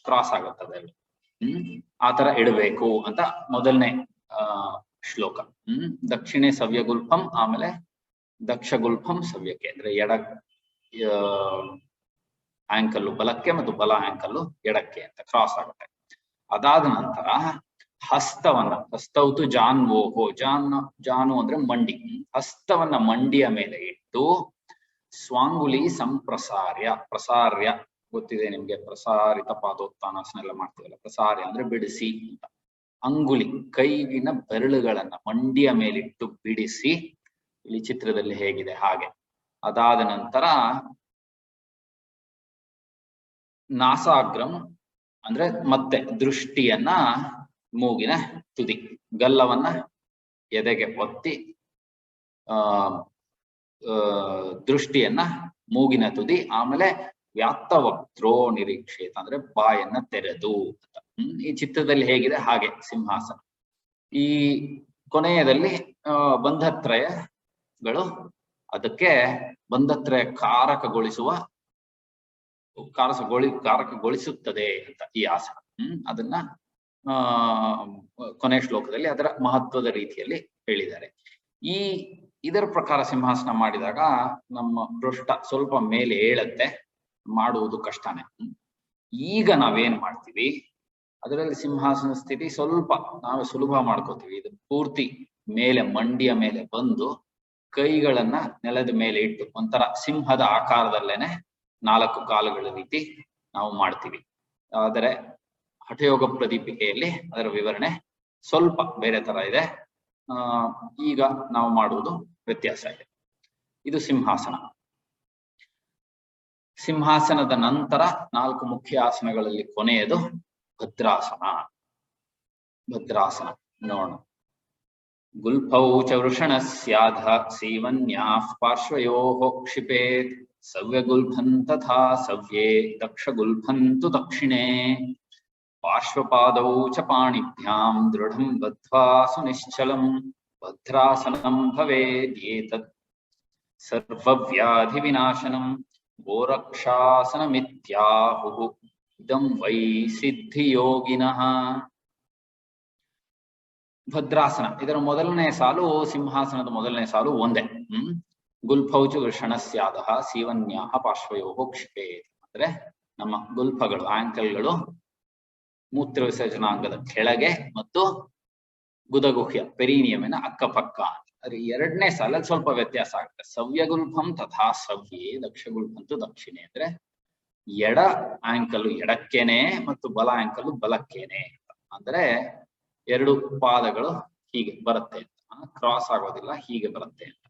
ಕ್ರಾಸ್ ಆಗುತ್ತದೆ. ಆ ತರ ಇಡಬೇಕು ಅಂತ ಮೊದಲನೇ ಶ್ಲೋಕ. ದಕ್ಷಿಣೆ ಸವ್ಯಗುಲ್ಫಂ, ಆಮೇಲೆ ದಕ್ಷಗುಲ್ಫಂ ಸವ್ಯಕ್ಕೆ ಅಂದ್ರೆ ಎಡ ಆಂಕಲ್ಲು ಬಲಕ್ಕೆ ಮತ್ತು ಬಲ ಆಂಕಲ್ಲು ಎಡಕ್ಕೆ ಅಂತ ಕ್ರಾಸ್ ಆಗುತ್ತೆ. ಅದಾದ ನಂತರ ಹಸ್ತವನ್ನ, ಹಸ್ತೌತು ಜಾನ್ವೋಹೋ, ಜಾನು ಅಂದ್ರೆ ಮಂಡಿ, ಹಸ್ತವನ್ನ ಮಂಡಿಯ ಮೇಲೆ ಇಟ್ಟು ಸ್ವಾಂಗುಲಿ ಸಂಪ್ರಸಾರ್ಯ, ಪ್ರಸಾರ್ಯ ಗೊತ್ತಿದೆ ನಿಮ್ಗೆ, ಪ್ರಸಾರಿತ ಪಾದೋತ್ಥಾನಾಸನ ಎಲ್ಲ ಮಾಡ್ತೀವಲ್ಲ, ಪ್ರಸಾರ್ಯ ಅಂದ್ರೆ ಬಿಡಿಸಿ ಅಂತ. ಅಂಗುಲಿ ಕೈಗಿನ ಬೆರಳುಗಳನ್ನ ಮಂಡಿಯ ಮೇಲಿಟ್ಟು ಬಿಡಿಸಿ, ಇಲ್ಲಿ ಚಿತ್ರದಲ್ಲಿ ಹೇಗಿದೆ ಹಾಗೆ. ಅದಾದ ನಂತರ ನಾಸಾಗ್ರಂ ಅಂದ್ರೆ ಮತ್ತೆ ದೃಷ್ಟಿಯನ್ನ ಮೂಗಿನ ತುದಿ, ಗಲ್ಲವನ್ನ ಎದೆಗೆ ಒತ್ತಿ ದೃಷ್ಟಿಯನ್ನ ಮೂಗಿನ ತುದಿ, ಆಮೇಲೆ ವ್ಯಾತ್ತವಕ್ತ್ರೋ ನಿರೀಕ್ಷೇತ ಅಂದ್ರೆ ಬಾಯನ್ನ ತೆರೆದು ಅಂತ. ಈ ಚಿತ್ರದಲ್ಲಿ ಹೇಗಿದೆ ಹಾಗೆ ಸಿಂಹಾಸನ. ಈ ಕೊನೆಯದಲ್ಲಿ ಬಂಧತ್ರಯಗಳು, ಅದಕ್ಕೆ ಬಂಧತ್ರಯ ಕಾರಕಗೊಳಿಸುತ್ತದೆ ಅಂತ ಈ ಆಸನ. ಅದನ್ನ ಕೊನೆ ಶ್ಲೋಕದಲ್ಲಿ ಅದರ ಮಹತ್ವದ ರೀತಿಯಲ್ಲಿ ಹೇಳಿದ್ದಾರೆ. ಇದರ ಪ್ರಕಾರ ಸಿಂಹಾಸನ ಮಾಡಿದಾಗ ನಮ್ಮ ಪೃಷ್ಠ ಸ್ವಲ್ಪ ಮೇಲೆ ಏಳತ್ತೆ, ಮಾಡುವುದು ಕಷ್ಟನೇ. ಈಗ ನಾವೇನ್ ಮಾಡ್ತೀವಿ, ಅದರಲ್ಲಿ ಸಿಂಹಾಸನ ಸ್ಥಿತಿ ಸ್ವಲ್ಪ ನಾವು ಸುಲಭ ಮಾಡ್ಕೋತೀವಿ. ಇದು ಪೂರ್ತಿ ಮೇಲೆ ಮಂಡಿಯ ಮೇಲೆ ಬಂದು ಕೈಗಳನ್ನ ನೆಲದ ಮೇಲೆ ಇಟ್ಟು ಒಂಥರ ಸಿಂಹದ ಆಕಾರದಲ್ಲೇನೆ 4 ಕಾಲುಗಳ ರೀತಿ ನಾವು ಮಾಡ್ತೀವಿ. ಆದರೆ ಹಠಯೋಗ ಪ್ರದೀಪಿಕೆಯಲ್ಲಿ ಅದರ ವಿವರಣೆ ಸ್ವಲ್ಪ ಬೇರೆ ತರ ಇದೆ. ಈಗ ನಾವು ಮಾಡುವುದು ವ್ಯತ್ಯಾಸ ಇದೆ. ಇದು ಸಿಂಹಾಸನ. ಸಿಂಹಾಸನದ ನಂತರ 4 ಮುಖ್ಯ ಆಸನಗಳಲ್ಲಿ ಕೊನೆಯದು ಭದ್ರಾಸನ. ಭದ್ರಾಸನ ನೋಡೋಣ. ಗುಲ್ಫೌ ಚ ವೃಷಣಸ್ಯಾಧ ಸೀವನ್ಯಾಃ ಪಾರ್ಶ್ವಯೋಃ ಕ್ಷಿಪೇತ್ ಸವ್ಯಗುಲ್ಫಂ ತಥಾ ಸವ್ಯೇ ದಕ್ಷಗುಲ್ಫಂ ತು ದಕ್ಷಿಣೇ. ಪಾರ್ಶ್ವಪಾದೌ ಚ ಪಾಣಿಭ್ಯಾಂ ದೃಢಂ ಬದ್ಧ್ವಾ ಸುನಿಶ್ಚಲಂ ಭದ್ರಾಸನಂ ಭವೇದ್ಯೇತತ್ ಸರ್ವವ್ಯಾಧಿ ವಿನಾಶನಂ ಗೋರಕ್ಷಾಸನಮಿತ್ಯಾಹುಃ ಇದಂ ವೈ ಸಿದ್ಧಿಯೋಗಿನಃ. ಭದ್ರಾಸನ ಇದರ ಮೊದಲನೇ ಸಾಲು ಸಿಂಹಾಸನದ ಮೊದಲನೇ ಸಾಲು ಒಂದೇ. ಗುಲ್ಫೌಚು ವೃಷಣಸ್ಯಾದಃ ಸೀವನ್ಯಾಹ ಪಾರ್ಶ್ವಯೋಃ ಕ್ಷಿಪೇತ್. ಅಂದ್ರೆ ನಮ್ಮ ಗುಲ್ಫಗಳು ಆಂಕಲ್ಗಳು ಮೂತ್ರ ವಿಸರ್ಜನಾಂಗದ ಕೆಳಗೆ ಮತ್ತು ಗುದಗುಹ್ಯ ಪೆರಿನಿಯಮಿನ ಅಕ್ಕಪಕ್ಕ. ಅದ್ರ ಎರಡನೇ ಸಾಲಲ್ಲಿ ಸ್ವಲ್ಪ ವ್ಯತ್ಯಾಸ ಆಗುತ್ತೆ. ಸವ್ಯಗುಲ್ಫಂ ತಥಾ ಸವ್ಯೇ ದಕ್ಷಗುಲ್ಫಂತು ದಕ್ಷಿಣೆ. ಅಂದ್ರೆ ಎಡ ಆಂಕಲ್ ಎಡಕ್ಕೇನೆ ಮತ್ತು ಬಲ ಆಂಕಲ್ ಬಲಕ್ಕೇನೆ. ಅಂದ್ರೆ ಎರಡು ಪಾದಗಳು ಹೀಗೆ ಬರುತ್ತೆ ಅಂತ, ಕ್ರಾಸ್ ಆಗೋದಿಲ್ಲ, ಹೀಗೆ ಬರುತ್ತೆ ಅಂತ.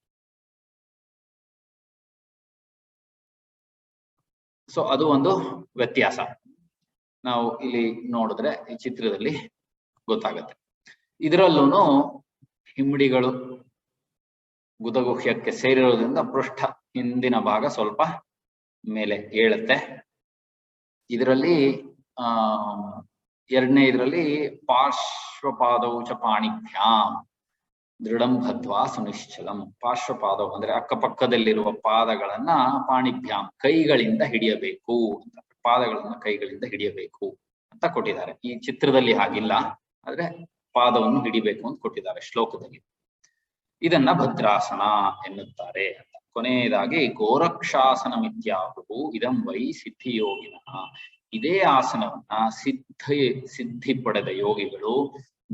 ಸೊ ಅದು ಒಂದು ವ್ಯತ್ಯಾಸ ನಾವು ಇಲ್ಲಿ ನೋಡಿದ್ರೆ ಈ ಚಿತ್ರದಲ್ಲಿ ಗೊತ್ತಾಗುತ್ತೆ. ಇದರಲ್ಲೂ ಹಿಮ್ಮಡಿಗಳು ಗುದಗುಹ್ಯಕ್ಕೆ ಸೇರಿರೋದ್ರಿಂದ ಪೃಷ್ಠ ಹಿಂದಿನ ಭಾಗ ಸ್ವಲ್ಪ ಮೇಲೆ ಏಳುತ್ತೆ. ಇದರಲ್ಲಿ ಎರಡನೇ ಇದರಲ್ಲಿ ಪಾರ್ಶ್ವಪಾದೌ ಚ ಪಾಣಿಭ್ಯಾಂ ದೃಢಂ ಬದ್ಧ್ವಾ ಸುನಿಶ್ಚಲಂ. ಪಾರ್ಶ್ವಪಾದವು ಅಂದ್ರೆ ಅಕ್ಕಪಕ್ಕದಲ್ಲಿರುವ ಪಾದಗಳನ್ನ ಪಾಣಿಭ್ಯಾಂ ಕೈಗಳಿಂದ ಹಿಡಿಯಬೇಕು ಅಂತ, ಪಾದಗಳನ್ನ ಕೈಗಳಿಂದ ಹಿಡಿಯಬೇಕು ಅಂತ ಕೊಟ್ಟಿದ್ದಾರೆ. ಈ ಚಿತ್ರದಲ್ಲಿ ಹಾಗಿಲ್ಲ, ಆದ್ರೆ ಪಾದವನ್ನು ಹಿಡಿಬೇಕು ಅಂತ ಕೊಟ್ಟಿದ್ದಾರೆ ಶ್ಲೋಕದಲ್ಲಿ. ಇದನ್ನ ಭದ್ರಾಸನ ಎನ್ನುತ್ತಾರೆ ಅಂತ. ಕೊನೆಯದಾಗಿ ಗೋರಕ್ಷಾಸನಮಿತ್ಯಾಹುಃ ಇದಂ ವೈ ಸಿದ್ಧಿಯೋಗಿನಃ. ಇದೇ ಆಸನವನ್ನ ಸಿದ್ಧಿ ಪಡೆದ ಯೋಗಿಗಳು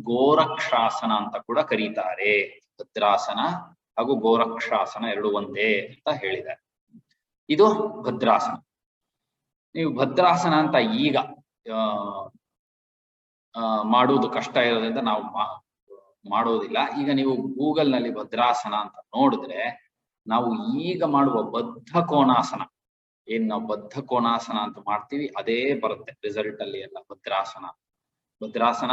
ಗೋರಕ್ಷಾಸನ ಅಂತ ಕೂಡ ಕರೀತಾರೆ. ಭದ್ರಾಸನ ಹಾಗೂ ಗೋರಕ್ಷಾಸನ ಎರಡು ಒಂದೇ ಅಂತ ಹೇಳಿದ್ದಾರೆ. ಇದು ಭದ್ರಾಸನ. ನೀವು ಭದ್ರಾಸನ ಅಂತ ಈಗ ಮಾಡುವುದು ಕಷ್ಟ ಇರೋದ್ರಿಂದ ನಾವು ಮಾಡೋದಿಲ್ಲ. ಈಗ ನೀವು ಗೂಗಲ್ ನಲ್ಲಿ ಭದ್ರಾಸನ ಅಂತ ನೋಡಿದ್ರೆ ನಾವು ಈಗ ಮಾಡುವ ಬದ್ಧ ಕೋನಾಸನ, ಏನ್ ನಾವು ಬದ್ಧ ಕೋನಾಸನ ಅಂತ ಮಾಡ್ತೀವಿ ಅದೇ ಬರುತ್ತೆ ರಿಸಲ್ಟ್ ಅಲ್ಲಿ ಎಲ್ಲ. ಭದ್ರಾಸನ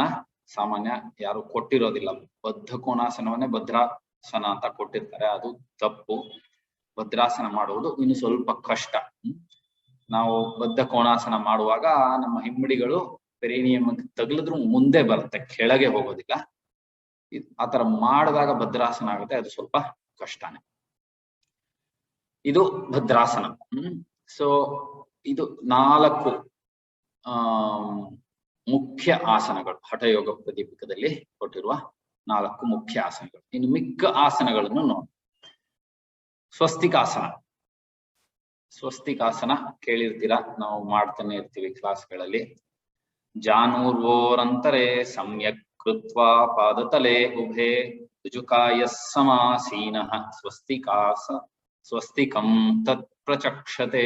ಸಾಮಾನ್ಯ ಯಾರು ಕೊಟ್ಟಿರೋದಿಲ್ಲ. ಬದ್ಧ ಕೋನಾಸನವನ್ನೇ ಭದ್ರಾಸನ ಅಂತ ಕೊಟ್ಟಿರ್ತಾರೆ, ಅದು ತಪ್ಪು. ಭದ್ರಾಸನ ಮಾಡುವುದು ಇನ್ನು ಸ್ವಲ್ಪ ಕಷ್ಟ. ನಾವು ಬದ್ಧ ಕೋನಾಸನ ಮಾಡುವಾಗ ನಮ್ಮ ಹಿಮ್ಮಡಿಗಳು ಪೆರಿನಿಯಮ್ ತಗಲಿದ್ರು ಮುಂದೆ ಬರುತ್ತೆ, ಕೆಳಗೆ ಹೋಗೋದಿಲ್ಲ. ಆತರ ಮಾಡಿದಾಗ ಭದ್ರಾಸನ ಆಗುತ್ತೆ, ಅದು ಸ್ವಲ್ಪ ಕಷ್ಟನೇ. ಇದು ಭದ್ರಾಸನ. ಸೊ ಇದು 4 ಮುಖ್ಯ ಆಸನಗಳು ಹಠಯೋಗ ಪ್ರದೀಪಿಕದಲ್ಲಿ ಕೊಟ್ಟಿರುವ 4 ಮುಖ್ಯ ಆಸನಗಳು. ಇನ್ನು ಮಿಕ್ಕ ಆಸನಗಳನ್ನು ನೋಡಿ. ಸ್ವಸ್ತಿಕಾಸನ. ಸ್ವಸ್ತಿಕಾಸನ ಕೇಳಿರ್ತೀರಾ, ನಾವು ಮಾಡ್ತಾನೆ ಇರ್ತೀವಿ ಕ್ಲಾಸ್ಗಳಲ್ಲಿ. ಜಾನೂರ್ವೋರಂತರೆ ಸಮ್ಯಕ್ ಕೃತ್ವಾ ಪಾದತಲೆ ಉಭೆ ರುಜುಕಾಯ ಸಮಾಸೀನಃ ಸ್ವಸ್ತಿಕಂ ತತ್ ಪ್ರಚಕ್ಷತೆ.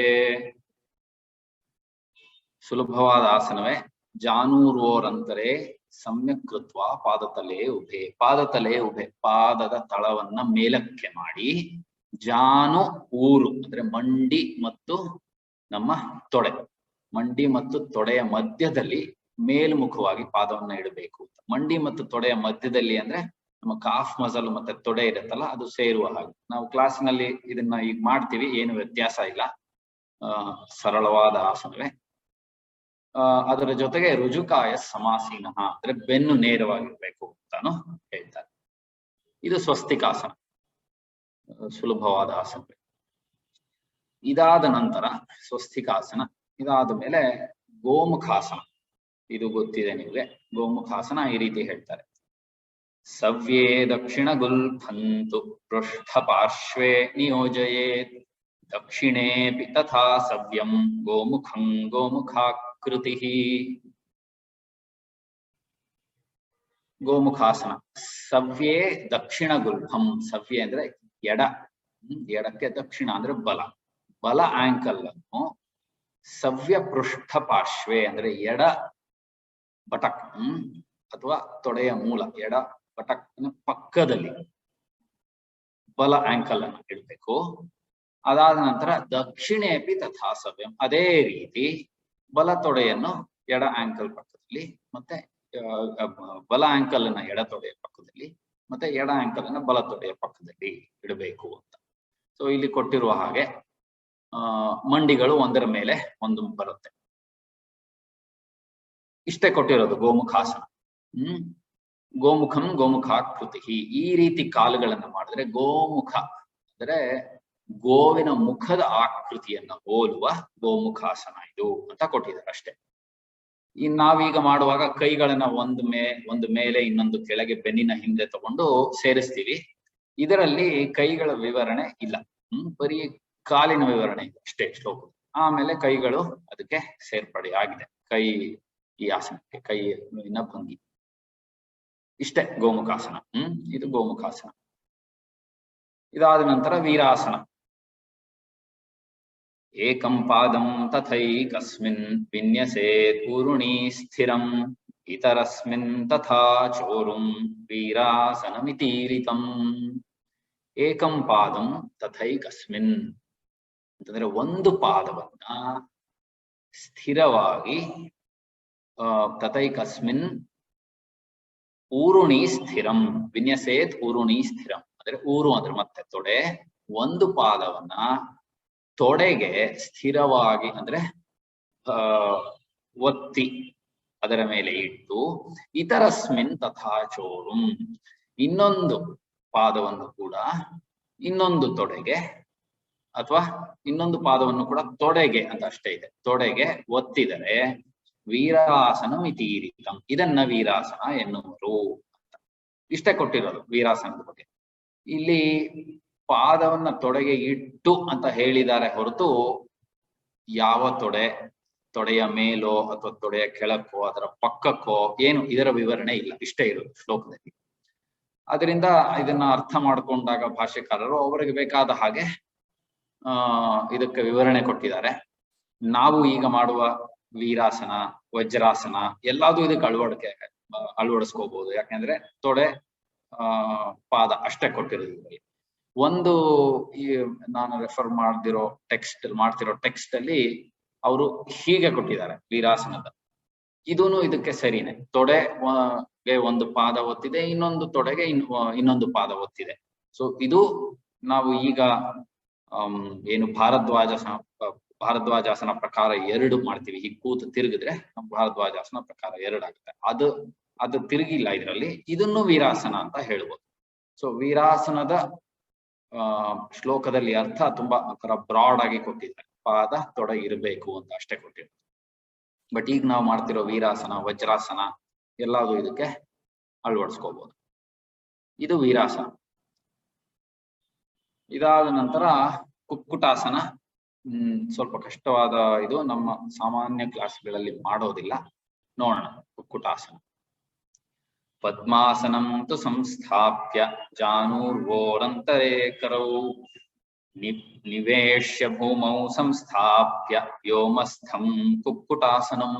ಸುಲಭವಾದ ಆಸನವೇ. ಜಾನೂರ್ವೋರಂತರೆ ಸಮ್ಯಕ್ ಕೃತ್ವಾ ಪಾದತಲೆ ಉಭೆ. ಪಾದತಲೆ ಉಭೆ, ಪಾದದ ತಳವನ್ನ ಮೇಲಕ್ಕೆ ಮಾಡಿ. ಜಾನು ಊರು ಅಂದ್ರೆ ಮಂಡಿ ಮತ್ತು ನಮ್ಮ ತೊಡೆ, ಮಂಡಿ ಮತ್ತು ತೊಡೆಯ ಮಧ್ಯದಲ್ಲಿ ಮೇಲ್ಮುಖವಾಗಿ ಪಾದವನ್ನ ಇಡಬೇಕು. ಮಂಡಿ ಮತ್ತು ತೊಡೆಯ ಮಧ್ಯದಲ್ಲಿ ಅಂದ್ರೆ ನಮ್ಮ ಕಾಫ್ ಮಸಲ್ ಮತ್ತೆ ತೊಡೆ ಇರುತ್ತಲ್ಲ, ಅದು ಸೇರುವ ಹಾಗೆ. ನಾವು ಕ್ಲಾಸಿನಲ್ಲಿ ಇದನ್ನ ಈಗ ಮಾಡ್ತೀವಿ, ಏನು ವ್ಯತ್ಯಾಸ ಇಲ್ಲ, ಸರಳವಾದ ಆಸನವೇ. ಅದರ ಜೊತೆಗೆ ರುಜುಕಾಯ ಸಮಾಸೀನಃ ಅಂದ್ರೆ ಬೆನ್ನು ನೇರವಾಗಿರ್ಬೇಕು ಅಂತಾನು ಹೇಳ್ತಾರೆ. ಇದು ಸ್ವಸ್ತಿಕಾಸನ, ಸುಲಭವಾದ ಆಸನ. ಇದಾದ ನಂತರ ಸ್ವಸ್ತಿಕಾಸನ, ಇದಾದ ಮೇಲೆ ಗೋಮುಖಾಸನ. ಇದು ಗೊತ್ತಿದೆ ನಿಮಗೆ. ಗೋಮುಖಾಸನ ಈ ರೀತಿ ಹೇಳ್ತಾರೆ. ಸವ್ಯೇ ದಕ್ಷಿಣ ಗುಲ್ಫಂತು ಪೃಷ್ಠ ಪಾರ್ಶ್ವೇ ನಿಯೋಜಯೇತ್ ದಕ್ಷಿಣೇಪಿ ತಥಾ ಸವ್ಯಂ ಗೋಮುಖಂ ಗೋಮುಖಾಕೃತಿ. ಗೋಮುಖಾಸನ. ಸವ್ಯೇ ದಕ್ಷಿಣ ಗುಲ್ಫಂ. ಸವ್ಯೆ ಅಂದ್ರೆ ಎಡ, ಎಡಕ್ಕೆ ದಕ್ಷಿಣ ಅಂದ್ರೆ ಬಲ. ಬಲ ಆಂಕಲ್ ಅನ್ನು ಸವ್ಯ ಪೃಷ್ಠ ಪಾರ್ಶ್ವೇ ಅಂದ್ರೆ ಎಡ ಬಟಕ್ ಅಥವಾ ತೊಡೆಯ ಮೂಲ, ಎಡ ಬಟಕ್ ಪಕ್ಕದಲ್ಲಿ ಬಲ ಆಂಕಲ್ ಅನ್ನು ಇಡಬೇಕು. ಅದಾದ ನಂತರ ದಕ್ಷಿಣೇಪಿ ತಥಾ ಸವ್ಯಂ, ಅದೇ ರೀತಿ ಬಲ ತೊಡೆಯನ್ನು ಎಡ ಆಂಕಲ್ ಪಕ್ಕದಲ್ಲಿ, ಮತ್ತೆ ಬಲ ಆಂಕಲ್ ಅನ್ನ ಎಡ ತೊಡೆಯ ಪಕ್ಕದಲ್ಲಿ, ಮತ್ತೆ ಎಡ ಆಂಕಲ್ ಅನ್ನ ಬಲ ತೊಡೆಯ ಪಕ್ಕದಲ್ಲಿ ಇಡಬೇಕು ಅಂತ. ಸೊ ಇಲ್ಲಿ ಕೊಟ್ಟಿರುವ ಹಾಗೆ ಮಂಡಿಗಳು ಒಂದರ ಮೇಲೆ ಒಂದು ಬರುತ್ತೆ. ಇಷ್ಟೇ ಕೊಟ್ಟಿರೋದು ಗೋಮುಖಾಸನ. ಗೋಮುಖಂ ಗೋಮುಖಾಕೃತಿ. ಈ ರೀತಿ ಕಾಲುಗಳನ್ನ ಮಾಡಿದ್ರೆ ಗೋಮುಖ ಅಂದ್ರೆ ಗೋವಿನ ಮುಖದ ಆಕೃತಿಯನ್ನ ಹೋಲುವ ಗೋಮುಖಾಸನ ಇದು ಅಂತ ಕೊಟ್ಟಿದ್ದಾರೆ ಅಷ್ಟೇ. ನಾವೀಗ ಮಾಡುವಾಗ ಕೈಗಳನ್ನ ಒಂದು ಮೇಲೆ ಇನ್ನೊಂದು ಕೆಳಗೆ ಬೆನ್ನಿನ ಹಿಂದೆ ತಗೊಂಡು ಸೇರಿಸ್ತೀವಿ. ಇದರಲ್ಲಿ ಕೈಗಳ ವಿವರಣೆ ಇಲ್ಲ, ಬರೀ ಕಾಲಿನ ವಿವರಣೆ ಇದೆ ಅಷ್ಟೇ ಶ್ಲೋಕ. ಆಮೇಲೆ ಕೈಗಳು ಅದಕ್ಕೆ ಸೇರ್ಪಡೆ ಆಗಿದೆ, ಕೈ ಈ ಆಸನಕ್ಕೆ ಕೈಯಿನ ಭಂಗಿ. ಇಷ್ಟೇ ಗೋಮುಖಾಸನ. ಇದು ಗೋಮುಖಾಸನ. ಇದಾದ ನಂತರ ವೀರಾಸನ. ಏಕಂ ಪಾದಂ ತಥೈಕಸ್ಮಿನ್ ವಿನ್ಯಸೇತ್ ಊರುಣಿ ಸ್ಥಿರಂ ಇತರಸ್ಮಿನ್ ತಥಾ ಚೋರುಂ ವೀರಾಸನಮಿತೀರಿತಂ. ಏಕಂ ಪಾದಂ ತಥೈಕಸ್ಮಿನ್ ಅಂತಂದ್ರೆ ಒಂದು ಪಾದವನ್ನ ಸ್ಥಿರವಾಗಿ ತಥೈಕಸ್ಮಿನ್ ಊರುಣಿ ಸ್ಥಿರಂ ವಿನ್ಯಸೇತ್ ಊರುಣಿ ಸ್ಥಿರಂ ಅಂದ್ರೆ ಊರು ಅಂದ್ರೆ ಮತ್ತೆ ತೊಡೆ, ಒಂದು ಪಾದವನ್ನ ತೊಡೆಗೆ ಸ್ಥಿರವಾಗಿ ಅಂದ್ರೆ ಒತ್ತಿ ಅದರ ಮೇಲೆ ಇಟ್ಟು, ಇತರಸ್ಮಿನ್ ತಥಾ ಚೋರುಂ ಇನ್ನೊಂದು ಪಾದವನ್ನು ಕೂಡ ಇನ್ನೊಂದು ತೊಡೆಗೆ ಅಥವಾ ಇನ್ನೊಂದು ಪಾದವನ್ನು ಕೂಡ ತೊಡೆಗೆ ಅಂತ ಅಷ್ಟೇ ಇದೆ, ತೊಡೆಗೆ ಒತ್ತಿದರೆ ವೀರಾಸನ ಮಿತೀರಿತಂ ಇದನ್ನ ವೀರಾಸನ ಎನ್ನುವರು. ಇಷ್ಟೇ ಕೊಟ್ಟಿರೋದು ವೀರಾಸನದ ಬಗ್ಗೆ. ಇಲ್ಲಿ ಪಾದವನ್ನ ತೊಡೆಗೆ ಇಟ್ಟು ಅಂತ ಹೇಳಿದ್ದಾರೆ ಹೊರತು ಯಾವ ತೊಡೆಯ ಮೇಲೋ ಅಥವಾ ತೊಡೆಯ ಕೆಳಕ್ಕೋ ಅದರ ಪಕ್ಕಕ್ಕೋ ಏನು ಇದರ ವಿವರಣೆ ಇಲ್ಲ, ಇಷ್ಟೇ ಇರೋದು ಶ್ಲೋಕದಲ್ಲಿ. ಅದರಿಂದ ಇದನ್ನ ಅರ್ಥ ಮಾಡ್ಕೊಂಡಾಗ ಭಾಷ್ಯಕಾರರು ಅವರಿಗೆ ಬೇಕಾದ ಹಾಗೆ ಇದಕ್ಕೆ ವಿವರಣೆ ಕೊಟ್ಟಿದ್ದಾರೆ. ನಾವು ಈಗ ಮಾಡುವ ವೀರಾಸನ, ವಜ್ರಾಸನ ಎಲ್ಲದೂ ಇದಕ್ಕೆ ಅಳವಡಿಸ್ಕೋಬಹುದು. ಯಾಕೆಂದ್ರೆ ತೊಡೆ ಪಾದ ಅಷ್ಟೇ ಕೊಟ್ಟಿರೋದು. ಒಂದು ಈ ನಾನು ರೆಫರ್ ಮಾಡ್ತಿರೋ ಟೆಕ್ಸ್ಟ್ ಅಲ್ಲಿ ಅವರು ಹೀಗೆ ಕೊಟ್ಟಿದ್ದಾರೆ ವೀರಾಸನದ. ಇದೂನು ಇದಕ್ಕೆ ಸರಿನೆ. ತೊಡೆಗೆ ಒಂದು ಪಾದ ಒತ್ತಿದೆ, ಇನ್ನೊಂದು ತೊಡೆಗೆ ಇನ್ನೊಂದು ಪಾದ ಒತ್ತಿದೆ. ಸೊ ಇದು ನಾವು ಈಗ ಏನು ಭಾರದ್ವಾಜಾಸನ ಪ್ರಕಾರ 2 ಮಾಡ್ತೀವಿ. ಹೀಗೆ ಕೂತು ತಿರುಗಿದ್ರೆ ಭಾರದ್ವಾಜಾಸನ ಪ್ರಕಾರ 2 ಆಗುತ್ತೆ. ಅದು ತಿರುಗಿಲ್ಲ ಇದರಲ್ಲಿ. ಇದನ್ನು ವೀರಾಸನ ಅಂತ ಹೇಳ್ಬೋದು. ಸೊ ವೀರಾಸನದ ಶ್ಲೋಕದಲ್ಲಿ ಅರ್ಥ ತುಂಬಾ ಒಂಥರ ಬ್ರಾಡ್ ಆಗಿ ಕೊಟ್ಟಿದ್ದಾರೆ. ಪಾದ ತೊಡೆ ಇರಬೇಕು ಅಂತ ಅಷ್ಟೇ ಕೊಟ್ಟಿದ್ದಾರೆ. ಬಟ್ ಈಗ ನಾವು ಮಾಡ್ತಿರೋ ವೀರಾಸನ, ವಜ್ರಾಸನ ಎಲ್ಲಾದು ಇದಕ್ಕೆ ಅಳವಡಿಸ್ಕೋಬಹುದು. ಇದು ವೀರಾಸನ. ಇದಾದ ನಂತರ ಕುಕ್ಕುಟಾಸನ. ಸ್ವಲ್ಪ ಕಷ್ಟವಾದ ಇದು, ನಮ್ಮ ಸಾಮಾನ್ಯ ಕ್ಲಾಸ್ಗಳಲ್ಲಿ ಮಾಡೋದಿಲ್ಲ. ನೋಡೋಣ. ಕುಕ್ಕುಟಾಸನ. ಪದ್ಮಾಸನಂ ತು ಸಂಸ್ಥಾಪ್ಯ ಜಾನೂರ್ವೋರಂತರೇ ಕರೌ ನಿವೇಶ್ಯ ಭೂಮೌ ಸಂಸ್ಥಾಪ್ಯ ವ್ಯೋಮಸ್ಥಂ ಕುಕ್ಕುಟಾಸನಂ.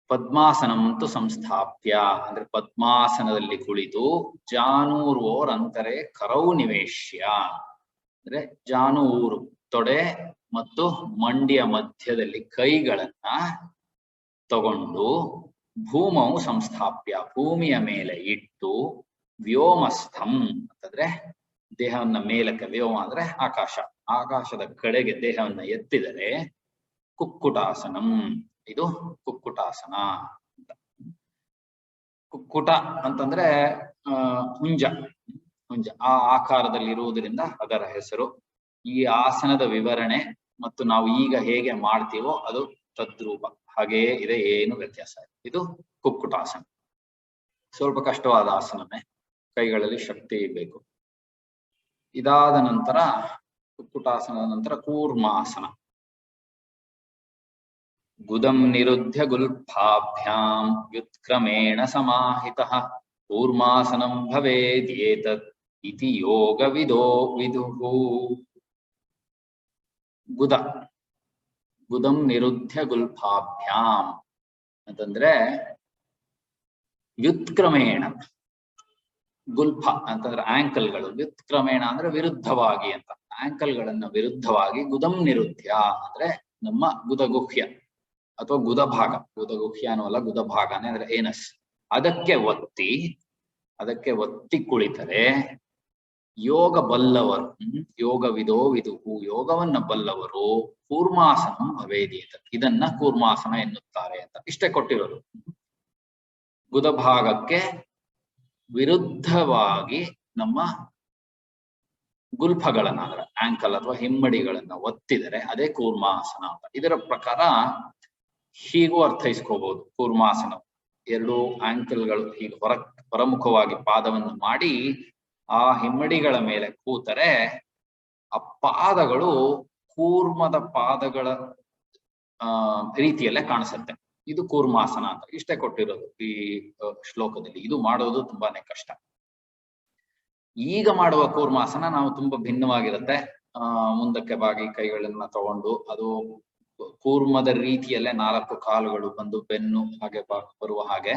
ಪದ್ಮಾಸನಂ ತು ಸಂಸ್ಥಾಪ್ಯ ಅಂದ್ರೆ ಪದ್ಮಾಸನದಲ್ಲಿ ಕುಳಿತು ಜಾನೂರ್ವೋರಂತರೇ ಕರೌ ನಿವೇಶ್ಯ ಅಂದ್ರೆ ಜಾನೂರು ತೊಡೆ ಮತ್ತು ಮಂಡಿಯ ಮಧ್ಯದಲ್ಲಿ ಕೈಗಳನ್ನ ತಗೊಂಡು ಭೂಮೌ ಸಂಸ್ಥಾಪ್ಯ ಭೂಮಿಯ ಮೇಲೆ ಇಟ್ಟು ವ್ಯೋಮಸ್ಥಂ ಅಂತಂದ್ರೆ ದೇಹವನ್ನ ಮೇಲಕ್ಕೆ, ವ್ಯೋಮ ಅಂದ್ರೆ ಆಕಾಶದ ಕಡೆಗೆ ದೇಹವನ್ನ ಎತ್ತಿದರೆ ಕುಕ್ಕುಟಾಸನಂ. ಇದು ಕುಕ್ಕುಟಾಸನ. ಕುಕ್ಕುಟ ಅಂತಂದ್ರೆ ಹುಂಜ ಆ ಆಕಾರದಲ್ಲಿ ಇರುವುದರಿಂದ ಅದರ ಹೆಸರು. ಈ ಆಸನದ ವಿವರಣೆ ಮತ್ತು ನಾವು ಈಗ ಹೇಗೆ ಮಾಡ್ತೀವೋ ಅದು ತದ್ರೂಪ ಹಾಗೆಯೇ ಇದೆ, ಏನು ವ್ಯತ್ಯಾಸ ಇಲ್ಲ. ಇದು ಕುಕ್ಕುಟಾಸನ. ಸ್ವಲ್ಪ ಕಷ್ಟವಾದ ಆಸನವೇ, ಕೈಗಳಲ್ಲಿ ಶಕ್ತಿ ಬೇಕು. ಇದಾದ ನಂತರ ಕುಕ್ಕುಟಾಸನದ ನಂತರ ಕೂರ್ಮಾಸನ. ಗುದಂ ನಿರುದ್ಧ್ಯ ಗುಲ್ಫಾಭ್ಯಾಂ ವ್ಯುತ್ಕ್ರಮೇಣ ಸಮಾಹಿತಃ ಕೂರ್ಮಾಸನಂ ಭವೇದ್ಯೇತತ್ ಇತಿ ಯೋಗವಿದೋ ವಿದುಃ. ಗುದಂ ನಿರುದ್ಧ್ಯ ಗುಲ್ಫಾಭ್ಯಾಂ ಅಂತಂದ್ರೆ ವ್ಯುತ್ಕ್ರಮೇಣ. ಗುಲ್ಫ ಅಂತಂದ್ರೆ ಆಂಕಲ್ಗಳು, ವ್ಯುತ್ಕ್ರಮೇಣ ಅಂದ್ರೆ ವಿರುದ್ಧವಾಗಿ ಅಂತ. ಆಂಕಲ್ಗಳನ್ನ ವಿರುದ್ಧವಾಗಿ ಗುದಂ ನಿರುದ್ಧ್ಯ ಅಂದ್ರೆ ನಮ್ಮ ಗುದಗುಹ್ಯ ಅಥವಾ ಗುದಭಾಗ, ಗುದಗುಹ್ಯ ಅನ್ನೋಲ್ಲ ಗುದಭಾಗನೇ ಅಂದ್ರೆ ಏನಸ್, ಅದಕ್ಕೆ ಒತ್ತಿ ಕುಳಿತರೆ ಯೋಗ ಬಲ್ಲವರು ಯೋಗವಿದೋ ವಿದುಹು ಯೋಗವನ್ನ ಬಲ್ಲವರು ಕೂರ್ಮಾಸನ ಭವೇದೀತ ಇದನ್ನ ಕೂರ್ಮಾಸನ ಎನ್ನುತ್ತಾರೆ ಅಂತ ಇಷ್ಟೇ ಕೊಟ್ಟಿರೋದು. ಗುದ ಭಾಗಕ್ಕೆ ವಿರುದ್ಧವಾಗಿ ನಮ್ಮ ಗುಲ್ಫಗಳನ್ನ ಅಂದ್ರೆ ಆಂಕಲ್ ಅಥವಾ ಹಿಮ್ಮಡಿಗಳನ್ನ ಒತ್ತಿದರೆ ಅದೇ ಕೂರ್ಮಾಸನ ಅಂತ. ಇದರ ಪ್ರಕಾರ ಹೀಗೂ ಅರ್ಥೈಸ್ಕೋಬಹುದು. ಕೂರ್ಮಾಸನ ಎರಡು ಆಂಕಲ್ಗಳು ಹೀಗೆ ಹೊರಮುಖವಾಗಿ ಪಾದವನ್ನು ಮಾಡಿ ಆ ಹಿಮ್ಮಡಿಗಳ ಮೇಲೆ ಕೂತರೆ ಆ ಪಾದಗಳು ಕೂರ್ಮದ ಪಾದಗಳ ರೀತಿಯಲ್ಲೇ ಕಾಣಿಸುತ್ತೆ. ಇದು ಕೂರ್ಮಾಸನ ಅಂತ ಇಷ್ಟೇ ಕೊಟ್ಟಿರೋದು ಈ ಶ್ಲೋಕದಲ್ಲಿ. ಇದು ಮಾಡೋದು ತುಂಬಾನೇ ಕಷ್ಟ. ಈಗ ಮಾಡುವ ಕೂರ್ಮಾಸನ ನಾವು ತುಂಬಾ ಭಿನ್ನವಾಗಿರುತ್ತೆ. ಮುಂದಕ್ಕೆ ಬಾಗಿ ಕೈಗಳನ್ನ ತಗೊಂಡು ಅದು ಕೂರ್ಮದ ರೀತಿಯಲ್ಲೇ 4 ಕಾಲುಗಳು ಬಂದು ಬೆನ್ನು ಹಾಗೆ ಬರುವ ಹಾಗೆ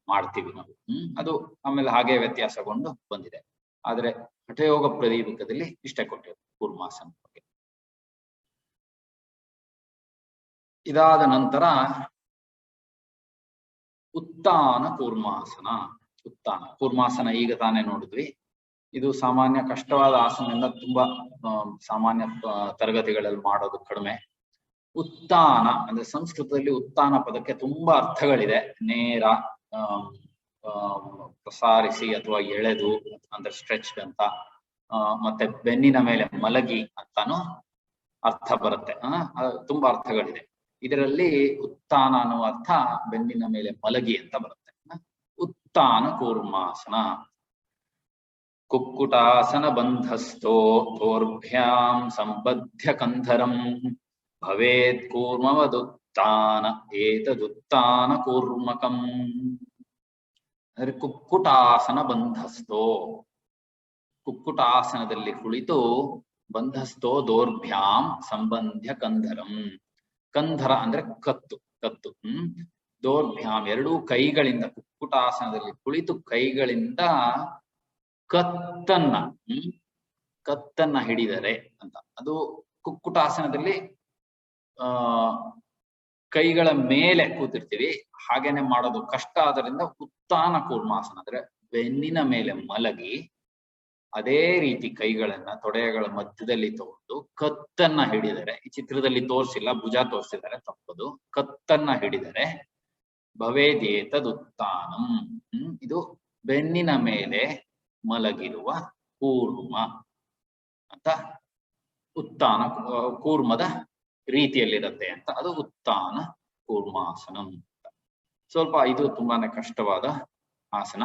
ಮಾಡ್ತೀವಿ ನಾವು. ಅದು ಆಮೇಲೆ ಹಾಗೆ ವ್ಯತ್ಯಾಸಗೊಂಡು ಬಂದಿದೆ. ಆದ್ರೆ ಹಠಯೋಗ ಪ್ರದೀಪಕದಲ್ಲಿ ಇಷ್ಟೇ ಕೊಟ್ಟಿರೋದು ಕೂರ್ಮಾಸನ ಬಗ್ಗೆ. ಇದಾದ ನಂತರ ಉತ್ತಾನ ಕೂರ್ಮಾಸನ. ಉತ್ತಾನ ಕೂರ್ಮಾಸನ ಈಗ ತಾನೇ ನೋಡಿದ್ವಿ. ಇದು ಸಾಮಾನ್ಯ ಕಷ್ಟವಾದ ಆಸನದಿಂದ ತುಂಬಾ ಸಾಮಾನ್ಯ ತರಗತಿಗಳಲ್ಲಿ ಮಾಡೋದು ಕಡಿಮೆ. ಉತ್ತಾನ ಅಂದ್ರೆ ಸಂಸ್ಕೃತದಲ್ಲಿ ಉತ್ತಾನ ಪದಕ್ಕೆ ತುಂಬಾ ಅರ್ಥಗಳಿದೆ. ನೇರ, ಪ್ರಸಾರಿಸಿ ಅಥವಾ ಎಳೆದು ಅಂದ್ರೆ ಸ್ಟ್ರೆಚ್ಡ್ ಅಂತ, ಮತ್ತೆ ಬೆನ್ನಿನ ಮೇಲೆ ಮಲಗಿ ಅಂತಾನು ಅರ್ಥ ಬರುತ್ತೆ. ತುಂಬಾ ಅರ್ಥಗಳಿದೆ. ಇದರಲ್ಲಿ ಉತ್ತಾನ ಅನ್ನುವ ಅರ್ಥ ಬೆನ್ನಿನ ಮೇಲೆ ಮಲಗಿ ಅಂತ ಬರುತ್ತೆ. ಉತ್ತಾನ ಕೂರ್ಮಾಸನ. ಕುಕ್ಕುಟಾಸನ ಬಂಧಸ್ಥೋ ದೌರ್ಭ್ಯಾಂ ಸಂಬಧ್ಯ ಕಂಧರಂ ಭವೇತ್ ಕೂರ್ಮವದುತ್ತಾನ ಏತದುತ್ತಾನ ಕೂರ್ಮಕಂ. ಅಂದ್ರೆ ಕುಕ್ಕುಟಾಸನ ಬಂಧಸ್ಥೋ, ಕುಕ್ಕುಟಾಸನದಲ್ಲಿ ಕುಳಿತು ಬಂಧಸ್ಥೋ ದೌರ್ಭ್ಯಾಂ ಸಂಬಂಧ್ಯ ಕಂಧರಂ. ಕಂಧರ ಅಂದ್ರೆ ಕತ್ತು, ಕತ್ತು. ದೌರ್ಭ್ಯಾಂ ಎರಡೂ ಕೈಗಳಿಂದ, ಕುಕ್ಕುಟಾಸನದಲ್ಲಿ ಕುಳಿತು ಕೈಗಳಿಂದ ಕತ್ತನ್ನ ಹಿಡಿದರೆ ಅಂತ. ಅದು ಕುಕ್ಕುಟಾಸನದಲ್ಲಿ ಕೈಗಳ ಮೇಲೆ ಕೂತಿರ್ತೀವಿ, ಹಾಗೇನೆ ಮಾಡೋದು ಕಷ್ಟ. ಆದ್ರಿಂದ ಉತ್ತಾನ ಕೂರ್ಮಾಸನ ಅಂದ್ರೆ ಬೆನ್ನಿನ ಮೇಲೆ ಮಲಗಿ ಅದೇ ರೀತಿ ಕೈಗಳನ್ನ ತೊಡೆಗಳ ಮಧ್ಯದಲ್ಲಿ ತಗೊಂಡು ಕತ್ತನ್ನ ಹಿಡಿದರೆ, ಈ ಚಿತ್ರದಲ್ಲಿ ತೋರಿಸಿಲ್ಲ, ಭುಜ ತೋರಿಸಿದ್ದಾರೆ, ತಪ್ಪದು. ಕತ್ತನ್ನ ಹಿಡಿದರೆ ಭವೇದೇತದುತ್ತಾನಂ. ಇದು ಬೆನ್ನಿನ ಮೇಲೆ ಮಲಗಿರುವ ಕೂರ್ಮ ಅಂತ. ಉತ್ತಾನ ಕೂರ್ಮದ ರೀತಿಯಲ್ಲಿರುತ್ತೆ ಅಂತ, ಅದು ಉತ್ತಾನ ಕೂರ್ಮಾಸನಂ. ಸ್ವಲ್ಪ ಇದು ತುಂಬಾನೇ ಕಷ್ಟವಾದ ಆಸನ.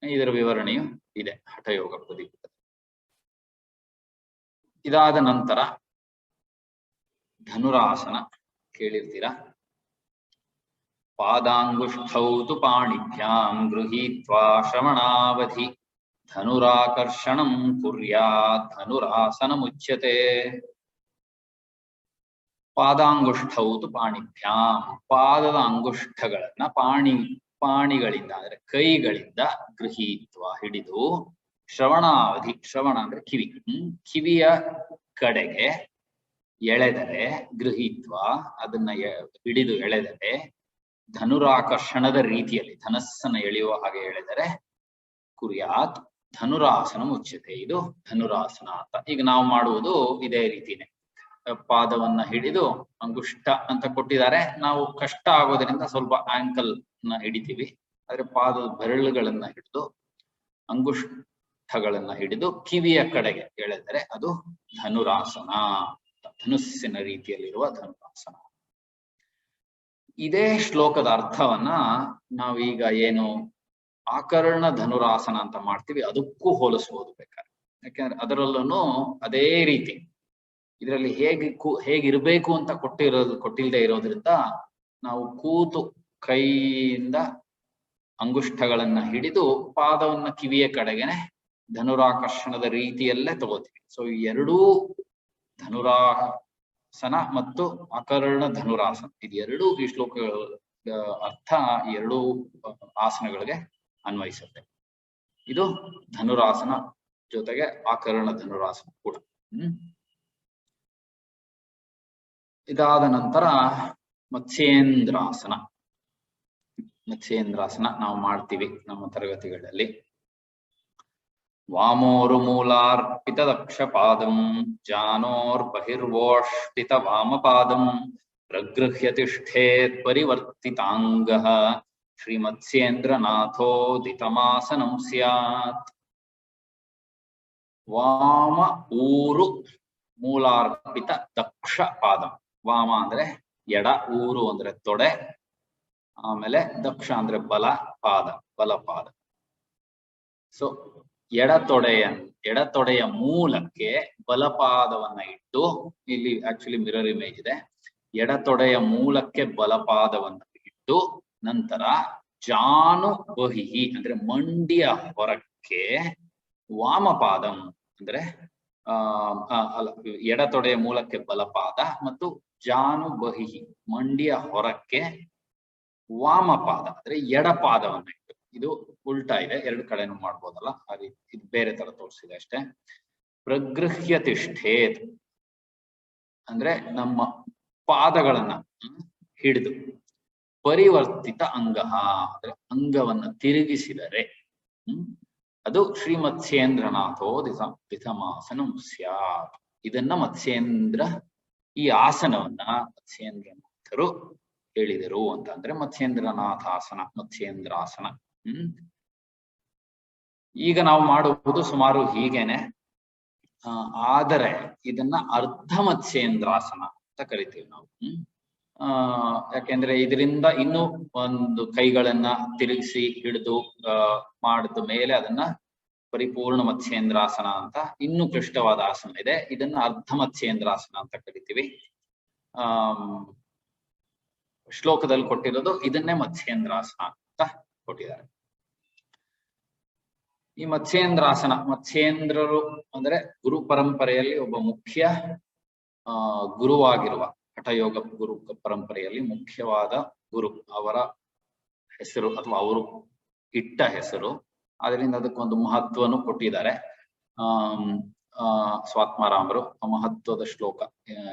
ಇದರ ವಿವರಣೆಯು ಇದೆ ಹಠಯೋಗ ಪ್ರದೀಪ. ಇದಾದ ನಂತರ ಧನುರಾಸನ ಕೇಳಿರ್ತೀರಾ. ಪಾದಾಂಗುಷ್ಠೌ ತು ಪಾಣಿಭ್ಯಾಂ ಗೃಹೀತ್ವಾ ಶ್ರವಣಾವಧಿ ಧನುರಾಕರ್ಷಣಂ ಕುರ್ಯಾತ್ ಧನುರಾಸನಮುಚ್ಯತೆ. ಪಾದಾಂಗುಷ್ಠೌ ತು ಪಾಣಿಭ್ಯಾಂ, ಪಾದದ ಅಂಗುಷ್ಠಗಳನ್ನ ಪಾಣಿಗಳಿಂದ ಅಂದ್ರೆ ಕೈಗಳಿಂದ ಗೃಹೀತ್ವ ಹಿಡಿದು, ಶ್ರವಣಾವಧಿ, ಶ್ರವಣ ಅಂದ್ರೆ ಕಿವಿ, ಕಿವಿಯ ಕಡೆಗೆ ಎಳೆದರೆ, ಗೃಹೀತ್ವ ಅದನ್ನ ಹಿಡಿದು ಎಳೆದರೆ, ಧನುರಾಕರ್ಷಣದ ರೀತಿಯಲ್ಲಿ ಧನಸ್ಸನ್ನ ಎಳೆಯುವ ಹಾಗೆ ಎಳೆದರೆ, ಕುರ್ಯಾತ್ ಧನುರಾಸನ ಮುಚ್ಯತೆ. ಇದು ಧನುರಾಸನ ಅಂತ. ಈಗ ನಾವು ಮಾಡುವುದು ಇದೇ ರೀತಿನೇ. ಪಾದವನ್ನ ಹಿಡಿದು ಅಂಗುಷ್ಟ ಅಂತ ಕೊಟ್ಟಿದ್ದಾರೆ. ನಾವು ಕಷ್ಟ ಆಗೋದ್ರಿಂದ ಸ್ವಲ್ಪ ಆಂಕಲ್ ನ ಹಿಡಿತೀವಿ. ಆದ್ರೆ ಪಾದದ ಬೆರಳುಗಳನ್ನ ಹಿಡಿದು ಅಂಗುಷ್ಟಗಳನ್ನ ಹಿಡಿದು ಕಿವಿಯ ಕಡೆಗೆ ಎಳೆದರೆ ಅದು ಧನುರಾಸನ. ಧನುಸ್ಸಿನ ರೀತಿಯಲ್ಲಿರುವ ಧನುರಾಸನ. ಇದೇ ಶ್ಲೋಕದ ಅರ್ಥವನ್ನ ನಾವೀಗ ಏನು ಆಕರ್ಣ ಧನುರಾಸನ ಅಂತ ಮಾಡ್ತೀವಿ ಅದಕ್ಕೂ ಹೋಲಿಸಬಹುದು ಬೇಕಾದ್ರೆ. ಯಾಕಂದ್ರೆ ಅದರಲ್ಲೂ ಅದೇ ರೀತಿ ಇದರಲ್ಲಿ ಹೇಗಿರ್ಬೇಕು ಅಂತ ಕೊಟ್ಟಿಲ್ಲದೆ ಇರೋದ್ರಿಂದ ನಾವು ಕೂತು ಕೈಯಿಂದ ಅಂಗುಷ್ಟಗಳನ್ನ ಹಿಡಿದು ಪಾದವನ್ನ ಕಿವಿಯ ಕಡೆಗೆನೆ ಧನುರಾಕರ್ಷಣದ ರೀತಿಯಲ್ಲೇ ತಗೋತೀವಿ. ಸೊ ಈ ಎರಡೂ ಧನುರಾಸನ ಮತ್ತು ಆಕರ್ಣ ಧನುರಾಸನ, ಇದು ಎರಡೂ ಈ ಶ್ಲೋಕಗಳ ಅರ್ಥ ಈ ಎರಡೂ ಆಸನಗಳಿಗೆ ಅನ್ವಯಿಸುತ್ತೆ. ಇದು ಧನುರಾಸನ ಜೊತೆಗೆ ಆಕರ್ಣ ಧನುರಾಸನ ಕೂಡ. ಇದಾದ ನಂತರ ಮತ್ಸ್ಯೇಂದ್ರಾಸನ. ಮತ್ಸ್ಯೇಂದ್ರಾಸನ ನಾವು ಮಾಡ್ತೀವಿ ನಮ್ಮ ತರಗತಿಗಳಲ್ಲಿ. ವಾಮೋರು ಮೂಲಾರ್ಪಿತ ದಕ್ಷಪಾದಂ ಜಾನೋರ್ಬಹಿರ್ವೋಷ್ಟಿತ ವಾಮಪಾದಂ ಪ್ರಗೃಹ್ಯ ತಿಷ್ಠೇತ್ ಪರಿವರ್ತಿತಾಂಗಃ ಶ್ರೀಮತ್ಸ್ಯೇಂದ್ರನಾಥೋದಿತಮಾಸನಂ ಸ್ಯಾತ್. ವಾಮ ಊರು ಮೂಲಾರ್ಪಿತ ದಕ್ಷ ಪಾದಂ. ವಾಮ ಅಂದ್ರೆ ಎಡ, ಊರು ಅಂದ್ರೆ ತೊಡೆ, ಆಮೇಲೆ ದಕ್ಷ ಅಂದ್ರೆ ಬಲಪಾದ. ಸೊ ಎಡತೊಡೆಯ ಮೂಲಕ್ಕೆ ಬಲಪಾದವನ್ನ ಇಟ್ಟು, ಇಲ್ಲಿ ಆಕ್ಚುಲಿ ಮಿರರ್ ಇಮೇಜ್ ಇದೆ, ಎಡತೊಡೆಯ ಮೂಲಕ್ಕೆ ಬಲಪಾದವನ್ನು ಇಟ್ಟು ನಂತರ ಜಾನು ಬಹಿಹಿ ಅಂದ್ರೆ ಮಂಡಿಯ ಹೊರಕ್ಕೆ ವಾಮಪಾದಂ ಅಂದ್ರೆ ಎಡತೊಡೆಯ ಮೂಲಕ್ಕೆ ಬಲಪಾದ ಮತ್ತು ಜಾನು ಬಹಿಹಿ ಮಂಡಿಯ ಹೊರಕ್ಕೆ ವಾಮಪಾದ ಅಂದ್ರೆ ಎಡಪಾದವನ್ನ ಇಟ್ಟು. ಇದು ಉಲ್ಟಾ ಇದೆ, ಎರಡು ಕಡೆನೂ ಮಾಡ್ಬೋದಲ್ಲ, ಆ ರೀತಿ ಇದು ಬೇರೆ ತರ ತೋರಿಸಿದೆ ಅಷ್ಟೇ. ಪ್ರಗೃಹ್ಯ ತಿಷ್ಠೇತ್ ಅಂದ್ರೆ ನಮ್ಮ ಪಾದಗಳನ್ನ ಹಿಡಿದು, ಪರಿವರ್ತಿತ ಅಂಗಃ ಅಂದ್ರೆ ಅಂಗವನ್ನ ತಿರುಗಿಸಿದರೆ ಅದು ಶ್ರೀಮತ್ಸ್ಯೇಂದ್ರನಾಥೋ ದಿತಮಾಸನಂ ಸ್ಯಾತ್. ಇದನ್ನ ಮತ್ಸ್ಯೇಂದ್ರ, ಈ ಆಸನವನ್ನ ಮತ್ಸ್ಯೇಂದ್ರನಾಥರು ಹೇಳಿದರು ಅಂತ ಅಂದ್ರೆ ಮತ್ಸ್ಯೇಂದ್ರನಾಥಾಸನ, ಮತ್ಸ್ಯೇಂದ್ರಾಸನ. ಈಗ ನಾವು ಮಾಡುವುದು ಸುಮಾರು ಹೀಗೇನೆ, ಆದರೆ ಇದನ್ನ ಅರ್ಧ ಮತ್ಸ್ಯೇಂದ್ರಾಸನ ಅಂತ ಕರಿತೀವಿ ನಾವು. ಯಾಕೆಂದ್ರೆ ಇದರಿಂದ ಇನ್ನೂ ಒಂದು ಕೈಗಳನ್ನ ತಿರುಗಿಸಿ ಹಿಡಿದು ಮಾಡಿದ ಮೇಲೆ ಅದನ್ನ ಪರಿಪೂರ್ಣ ಮತ್ಸ್ಯೇಂದ್ರಾಸನ ಅಂತ, ಇನ್ನೂ ಕ್ಲಿಷ್ಟವಾದ ಆಸನ ಇದೆ, ಇದನ್ನ ಅರ್ಧ ಮತ್ಸ್ಯೇಂದ್ರಾಸನ ಅಂತ ಕರಿತೀವಿ. ಶ್ಲೋಕದಲ್ಲಿ ಕೊಟ್ಟಿರೋದು ಇದನ್ನೇ ಮತ್ಸ್ಯೇಂದ್ರಾಸನ ಅಂತ ಕೊಟ್ಟಿದ್ದಾರೆ. ಈ ಮತ್ಸ್ಯೇಂದ್ರಾಸನ, ಮತ್ಸ್ಯೇಂದ್ರರು ಅಂದ್ರೆ ಗುರು ಪರಂಪರೆಯಲ್ಲಿ ಒಬ್ಬ ಮುಖ್ಯ ಗುರುವಾಗಿರುವ, ಹಠಯೋಗ ಗುರು ಪರಂಪರೆಯಲ್ಲಿ ಮುಖ್ಯವಾದ ಗುರು, ಅವರ ಹೆಸರು ಅಥವಾ ಅವರು ಇಟ್ಟ ಹೆಸರು, ಅದರಿಂದ ಅದಕ್ಕೊಂದು ಮಹತ್ವನು ಕೊಟ್ಟಿದ್ದಾರೆ. ಸ್ವಾತ್ಮಾರಾಮರು ಆ ಮಹತ್ವದ ಶ್ಲೋಕ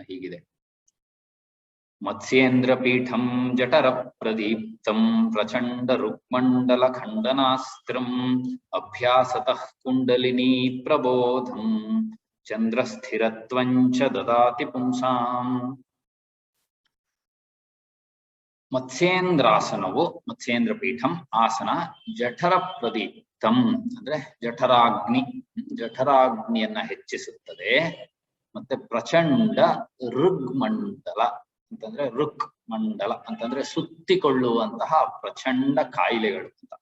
ಹೀಗಿದೆ. ಮತ್ಸ್ಯೇಂದ್ರ ಪೀಠಂ ಜಠರ ಪ್ರದೀಪ್ತಂ ಪ್ರಚಂಡ ರುಕ್ಮಂಡಲ ಖಂಡನಾಸ್ತ್ರಂ ಅಭ್ಯಾಸತಃ ಕುಂಡಲಿನಿ ಪ್ರಬೋಧಂ ಚಂದ್ರಸ್ಥಿರತ್ವಂಚ ದದಾತಿ ಪುಂಸಾಂ. ಮತ್ಸ್ಯೇಂದ್ರಾಸನವು, ಮತ್ಸ್ಯೇಂದ್ರ ಪೀಠಂ ಆಸನ, ಜಠರ ಪ್ರದೀಪ್ತಂ ಅಂದ್ರೆ ಜಠರಾಗ್ನಿಯನ್ನ ಹೆಚ್ಚಿಸುತ್ತದೆ, ಮತ್ತೆ ಪ್ರಚಂಡ ಋಗ್ಮಂಡಲ ಅಂತಂದ್ರೆ ಋಕ್ ಮಂಡಲ ಅಂತಂದ್ರೆ ಸುತ್ತಿಕೊಳ್ಳುವಂತಹ ಪ್ರಚಂಡ ಕಾಯಿಲೆಗಳು ಅಂತ,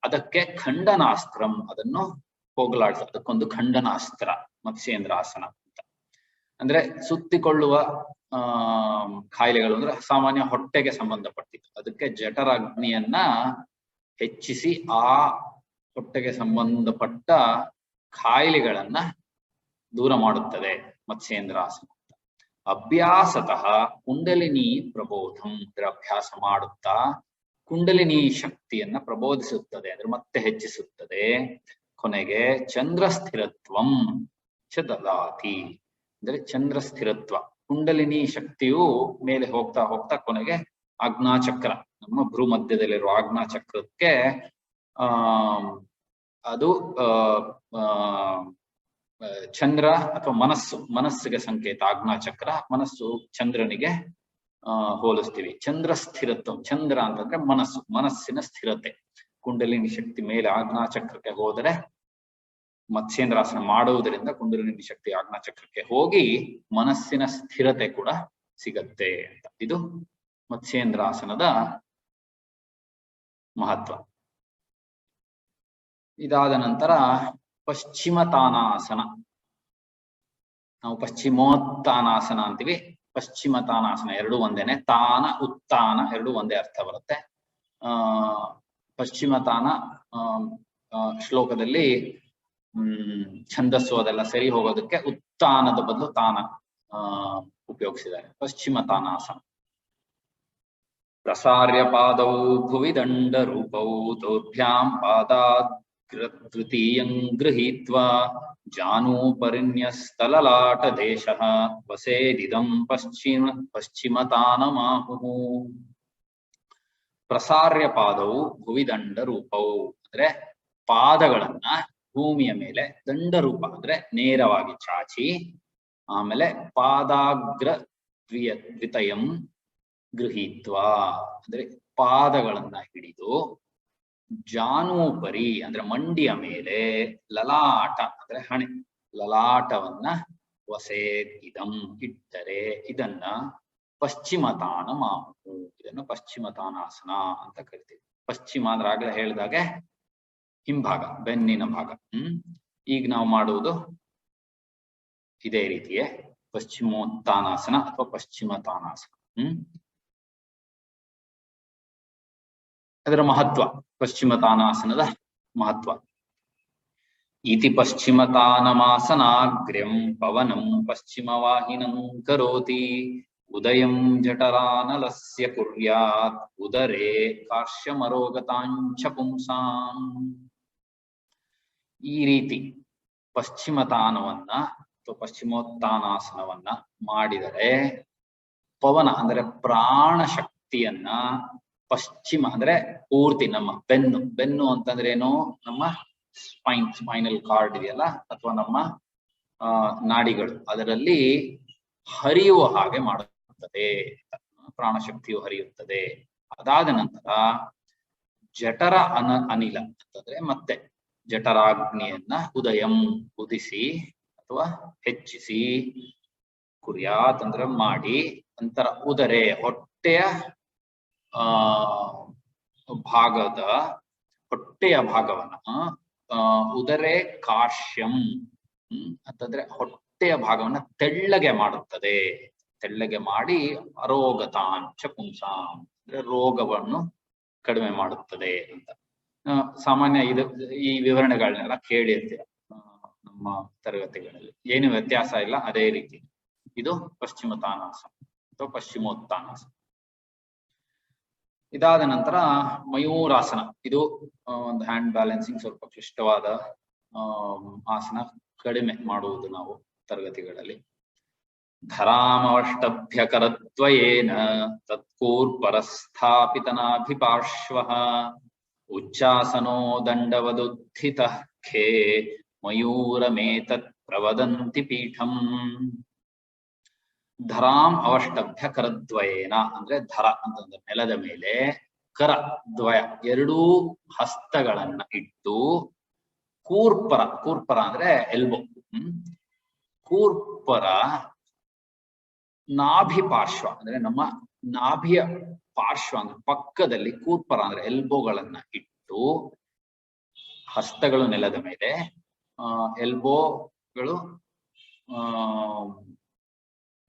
ಅದಕ್ಕೆ ಖಂಡನಾಸ್ತ್ರಂ, ಅದನ್ನು ಹೋಗಲಾಡಿಸ, ಅದಕ್ಕೊಂದು ಖಂಡನಾಸ್ತ್ರ ಮತ್ಸ್ಯೇಂದ್ರಾಸನ ಅಂತ. ಅಂದ್ರೆ ಸುತ್ತಿಕೊಳ್ಳುವ ಕಾಯಿಲೆಗಳು ಅಂದ್ರೆ ಸಾಮಾನ್ಯ ಹೊಟ್ಟೆಗೆ ಸಂಬಂಧಪಟ್ಟಿತ್ತು, ಅದಕ್ಕೆ ಜಠರಾಗ್ನಿಯನ್ನ ಹೆಚ್ಚಿಸಿ ಆ ಹೊಟ್ಟೆಗೆ ಸಂಬಂಧಪಟ್ಟ ಕಾಯಿಲೆಗಳನ್ನ ದೂರ ಮಾಡುತ್ತದೆ ಮತ್ಸ್ಯೇಂದ್ರಾಸನ. ಅಭ್ಯಾಸತಃ ಕುಂಡಲಿನಿ ಪ್ರಬೋಧಂ ಅಂದ್ರೆ ಅಭ್ಯಾಸ ಮಾಡುತ್ತಾ ಕುಂಡಲಿನಿ ಶಕ್ತಿಯನ್ನ ಪ್ರಬೋಧಿಸುತ್ತದೆ ಅಂದ್ರೆ ಮತ್ತೆ ಹೆಚ್ಚಿಸುತ್ತದೆ. ಕೊನೆಗೆ ಚಂದ್ರ ಸ್ಥಿರತ್ವಂ ಚ ದದಾತಿ ಅಂದ್ರೆ ಚಂದ್ರ ಸ್ಥಿರತ್ವ, ಕುಂಡಲಿನಿ ಶಕ್ತಿಯು ಮೇಲೆ ಹೋಗ್ತಾ ಹೋಗ್ತಾ ಕೊನೆಗೆ ಆಜ್ಞಾಚಕ್ರ, ನಮ್ಮ ಭ್ರೂ ಮಧ್ಯದಲ್ಲಿರುವ ಆಜ್ಞಾಚಕ್ರಕ್ಕೆ ಅದು ಚಂದ್ರ ಅಥವಾ ಮನಸ್ಸಿಗೆ ಸಂಕೇತ. ಆಜ್ಞಾಚಕ್ರ ಮನಸ್ಸು ಚಂದ್ರನಿಗೆ ಹೋಲಿಸ್ತೀವಿ. ಚಂದ್ರ ಸ್ಥಿರತ್ವ, ಚಂದ್ರ ಅಂತಂದ್ರೆ ಮನಸ್ಸಿನ ಸ್ಥಿರತೆ. ಕುಂಡಲಿನಿ ಶಕ್ತಿ ಮೇಲೆ ಆಜ್ಞಾಚಕ್ರಕ್ಕೆ ಹೋದರೆ, ಮತ್ಸ್ಯೇಂದ್ರಾಸನ ಮಾಡುವುದರಿಂದ ಕುಂಡಲಿನಿ ಶಕ್ತಿ ಆಜ್ಞಾಚಕ್ರಕ್ಕೆ ಹೋಗಿ ಮನಸ್ಸಿನ ಸ್ಥಿರತೆ ಕೂಡ ಸಿಗತ್ತೆ ಅಂತ. ಇದು ಮತ್ಸ್ಯೇಂದ್ರಾಸನದ ಮಹತ್ವ. ಇದಾದ ನಂತರ ಪಶ್ಚಿಮತಾನಾಸನ. ನಾವು ಪಶ್ಚಿಮೋತ್ತಾನಾಸನ ಅಂತೀವಿ, ಪಶ್ಚಿಮತಾನಾಸನ ಎರಡು ಒಂದೇನೆ. ತಾನ ಉತ್ತಾನ ಎರಡು ಒಂದೇ ಅರ್ಥ ಬರುತ್ತೆ. ಪಶ್ಚಿಮತಾನ ಶ್ಲೋಕದಲ್ಲಿ ಛಂದಸ್ಸು ಅದೆಲ್ಲ ಸರಿ ಹೋಗೋದಕ್ಕೆ ಉತ್ತಾನದ ಬದಲು ತಾನ ಉಪಯೋಗಿಸಿದ್ದಾರೆ. ಪಶ್ಚಿಮತಾನಾಸನ. ಪ್ರಸಾರ್ಯ ಪಾದೌ ಭುವಿ ದಂಡ ರೂಪೌ ದೌರ್ಭ್ಯಾಂ ಪಾದಾತ್ ತೃತೀಯಂ ಗೃಹೀತ್ವಾ ಜಾನೂಪರಿಣ್ಯಸ್ತಲಲಾಟ ದೇಶಃ ವಸೇದಿದಂ ಪಶ್ಚಿಮತಾನಮಾಹುಃ. ಪ್ರಸಾರ್ಯ ಪಾದವು ಭುವಿದಂಡ ರೂಪವು ಅಂದ್ರೆ ಪಾದಗಳನ್ನ ಭೂಮಿಯ ಮೇಲೆ ದಂಡ ರೂಪ ಅಂದ್ರೆ ನೇರವಾಗಿ ಚಾಚಿ, ಆಮೇಲೆ ಪಾದಾಗ್ರ ದ್ವಿತಯಂ ಗೃಹೀತ್ವಾ ಅಂದ್ರೆ ಪಾದಗಳನ್ನ ಹಿಡಿದು, ಜಾನೂಪರಿ ಅಂದ್ರೆ ಮಂಡಿಯ ಮೇಲೆ, ಲಲಾಟ ಅಂದ್ರೆ ಹಣೆ, ಲಲಾಟವನ್ನ ವಸೇದ್ ಇದಂ ಇಟ್ಟರೆ, ಇದನ್ನ ಪಶ್ಚಿಮತಾನ ಮಾಹು, ಇದನ್ನು ಪಶ್ಚಿಮತಾನಾಸನ ಅಂತ ಕರಿತೀವಿ. ಪಶ್ಚಿಮ ಅಂದ್ರೆ ಆಗ್ಲೇ ಹೇಳಿದಾಗೆ ಹಿಂಭಾಗ, ಬೆನ್ನಿನ ಭಾಗ. ಈಗ ನಾವು ಮಾಡುವುದು ಇದೇ ರೀತಿಯೇ ಪಶ್ಚಿಮೋತ್ತಾನಾಸನ ಅಥವಾ ಪಶ್ಚಿಮತಾನಾಸನ. ಅದರ ಮಹತ್ವ, ಪಶ್ಚಿಮತಾನಾಸನದ ಮಹತ್ವ. ಇತಿ ಪಶ್ಚಿಮತಾನಮಾಸನಾಗ್ರ್ಯಂ ಪವನಂ ಪಶ್ಚಿಮವಾಹಿನಂ ಕರೋತಿ, ಉದಯಂ ಜಠರಾನಲಸ್ಯ ಕುರ್ಯಾತ್ ಉದರೇ ಕಾರ್ಶ್ಯಮರೋಗತಾಂಚ ಪುಂಸಾಂ. ಈ ರೀತಿ ಪಶ್ಚಿಮತಾನವನ್ನ ಅಥವಾ ಪಶ್ಚಿಮೋತ್ತಾನಾಸನವನ್ನ ಮಾಡಿದರೆ ಪವನ ಅಂದ್ರೆ ಪ್ರಾಣ ಶಕ್ತಿಯನ್ನ, ಪಶ್ಚಿಮ ಅಂದ್ರೆ ಪೂರ್ತಿ ನಮ್ಮ ಬೆನ್ನು ಅಂತಂದ್ರೆ ಏನು, ನಮ್ಮ ಸ್ಪೈನಲ್ ಕಾರ್ಡ್ ಇದೆಯಲ್ಲ ಅಥವಾ ನಮ್ಮ ನಾಡಿಗಳು, ಅದರಲ್ಲಿ ಹರಿಯುವ ಹಾಗೆ ಮಾಡುತ್ತದೆ, ಪ್ರಾಣಶಕ್ತಿಯು ಹರಿಯುತ್ತದೆ. ಅದಾದ ನಂತರ ಜಠರ ಅನಿಲ ಅಂತಂದ್ರೆ ಮತ್ತೆ ಜಠರಾಗ್ನಿಯನ್ನ ಉದಯಂ ಉದಿಸಿ ಅಥವಾ ಹೆಚ್ಚಿಸಿ, ಕುರ್ಯಾತ್ ಅಂದ್ರೆ ಮಾಡಿ, ನಂತರ ಉದರೆ ಹೊಟ್ಟೆಯ ಭಾಗವನ್ನ ಉದರೆ ಕಾಶ್ಯಂ ಅಂತಂದ್ರೆ ಹೊಟ್ಟೆಯ ಭಾಗವನ್ನ ತೆಳ್ಳಗೆ ಮಾಡುತ್ತದೆ, ತೆಳ್ಳಗೆ ಮಾಡಿ ಅರೋಗತಾಂಚ ಪುಂಸಾಂ ಅಂದ್ರೆ ರೋಗವನ್ನು ಕಡಿಮೆ ಮಾಡುತ್ತದೆ ಅಂತ. ಸಾಮಾನ್ಯ ಈ ವಿವರಣೆಗಳನ್ನೆಲ್ಲ ಕೇಳಿರ್ತೀರ ನಮ್ಮ ತರಗತಿಗಳಲ್ಲಿ, ಏನು ವ್ಯತ್ಯಾಸ ಇಲ್ಲ, ಅದೇ ರೀತಿ. ಇದು ಪಶ್ಚಿಮತಾನಾಸನ ಅಥವಾ ಪಶ್ಚಿಮೋತ್ತಾನಾಸನ. ಇದಾದ ನಂತರ ಮಯೂರಾಸನ. ಇದು ಒಂದು ಹ್ಯಾಂಡ್ ಬ್ಯಾಲೆನ್ಸಿಂಗ್ ಸ್ವಲ್ಪ ಕ್ಲಿಷ್ಟವಾದ ಆಸನ, ಕಡಿಮೆ ಮಾಡುವುದು ನಾವು ತರಗತಿಗಳಲ್ಲಿ. ಧರಾಮವಷ್ಟಭ್ಯ ಕರದ್ವಯೇನ ತತ್ಕೂರ್ಪರಸ್ಥಾಪಿತನಾಭಿಪಾರ್ಶ್ವಃ ಉಚ್ಚಾಸನೋ ದಂಡವದುತ್ಥಿತಃ ಖೇ ಮಯೂರಮೇತತ್ ಪ್ರವದಂತಿ ಪೀಠಂ. ಧರಾಂ ಅವಷ್ಟಭ್ಯ ಕರದ್ವಯೇನ ಅಂದ್ರೆ ಧರ ಅಂತಂದ್ರೆ ನೆಲದ ಮೇಲೆ, ಕರ ದ್ವಯ ಎರಡೂ ಹಸ್ತಗಳನ್ನ ಇಟ್ಟು, ಕೂರ್ಪರ ಅಂದ್ರೆ ಎಲ್ಬೋ, ಕೂರ್ಪರ ನಾಭಿ ಪಾರ್ಶ್ವ ಅಂದ್ರೆ ನಮ್ಮ ನಾಭಿಯ ಪಾರ್ಶ್ವ ಅಂದ್ರೆ ಪಕ್ಕದಲ್ಲಿ, ಕೂರ್ಪರ ಅಂದ್ರೆ ಎಲ್ಬೋಗಳನ್ನ ಇಟ್ಟು, ಹಸ್ತಗಳು ನೆಲದ ಮೇಲೆ, ಎಲ್ಬೋಗಳು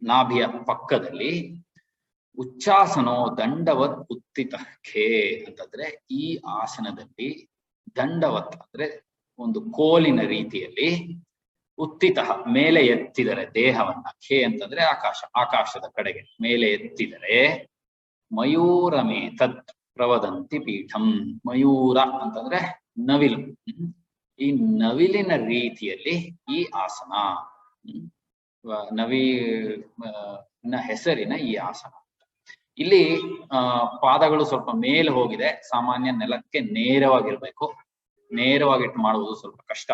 ನಾಭಿಯ ಪಕ್ಕದಲ್ಲಿ. ಉಚ್ಚಾಸನೋ ದಂಡವತ್ ಉತ್ಥಿತ ಖೇ ಅಂತಂದ್ರೆ ಈ ಆಸನದಲ್ಲಿ ದಂಡವತ್ ಅಂದ್ರೆ ಒಂದು ಕೋಲಿನ ರೀತಿಯಲ್ಲಿ, ಉತ್ಥಿತ ಮೇಲೆ ಎತ್ತಿದರೆ ದೇಹವನ್ನ, ಖೇ ಅಂತಂದ್ರೆ ಆಕಾಶದ ಕಡೆಗೆ ಮೇಲೆ ಎತ್ತಿದರೆ, ಮಯೂರಮೇತತ್ ಪ್ರವದಂತಿ ಪೀಠಂ. ಮಯೂರ ಅಂತಂದ್ರೆ ನವಿಲು, ಈ ನವಿಲಿನ ರೀತಿಯಲ್ಲಿ ಈ ಆಸನ, ನವಿಲಿನ ಹೆಸರಿನ ಈ ಆಸನ. ಇಲ್ಲಿ ಪಾದಗಳು ಸ್ವಲ್ಪ ಮೇಲೆ ಹೋಗಿದೆ, ಸಾಮಾನ್ಯ ನೆಲಕ್ಕೆ ನೇರವಾಗಿರ್ಬೇಕು, ನೇರವಾಗಿಟ್ಟು ಮಾಡುವುದು ಸ್ವಲ್ಪ ಕಷ್ಟ,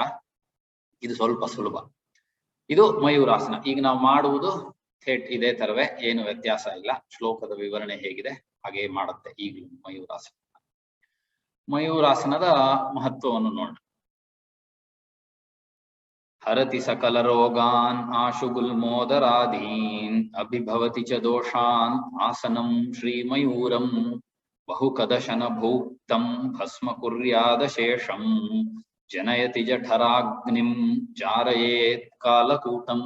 ಇದು ಸ್ವಲ್ಪ ಸುಲಭ. ಇದು ಮಯೂರಾಸನ. ಈಗ ನಾವು ಮಾಡುವುದು ಥೇಟ್ ಇದೇ ತರವೇ, ಏನು ವ್ಯತ್ಯಾಸ ಇಲ್ಲ. ಶ್ಲೋಕದ ವಿವರಣೆ ಹೇಗಿದೆ ಹಾಗೆ ಮಾಡುತ್ತೆ ಈಗಲೂ ಮಯೂರಾಸನ. ಮಯೂರಾಸನದ ಮಹತ್ವವನ್ನು ನೋಡೋಣ. ಹರತಿ ಸಕಲ ರೋಗಾನ್ ಆಶು ಗುಲ್ಮೋದರಾದೀನ್ ಅಭಿಭವತಿ ಚ ದೋಷಾನ್ ಆಸನಂ ಶ್ರೀಮಯೂರಂ ಬಹುಕದಶನ ಭೂಕ್ತಂ ಭಸ್ಮ ಕುರ್ಯಾದ ಶೇಷಂ ಜನಯತಿ ಜಠರಾಗ್ನಿಂ ಜಾರಯೇತ್ ಕಾಲಕೂಟಂ.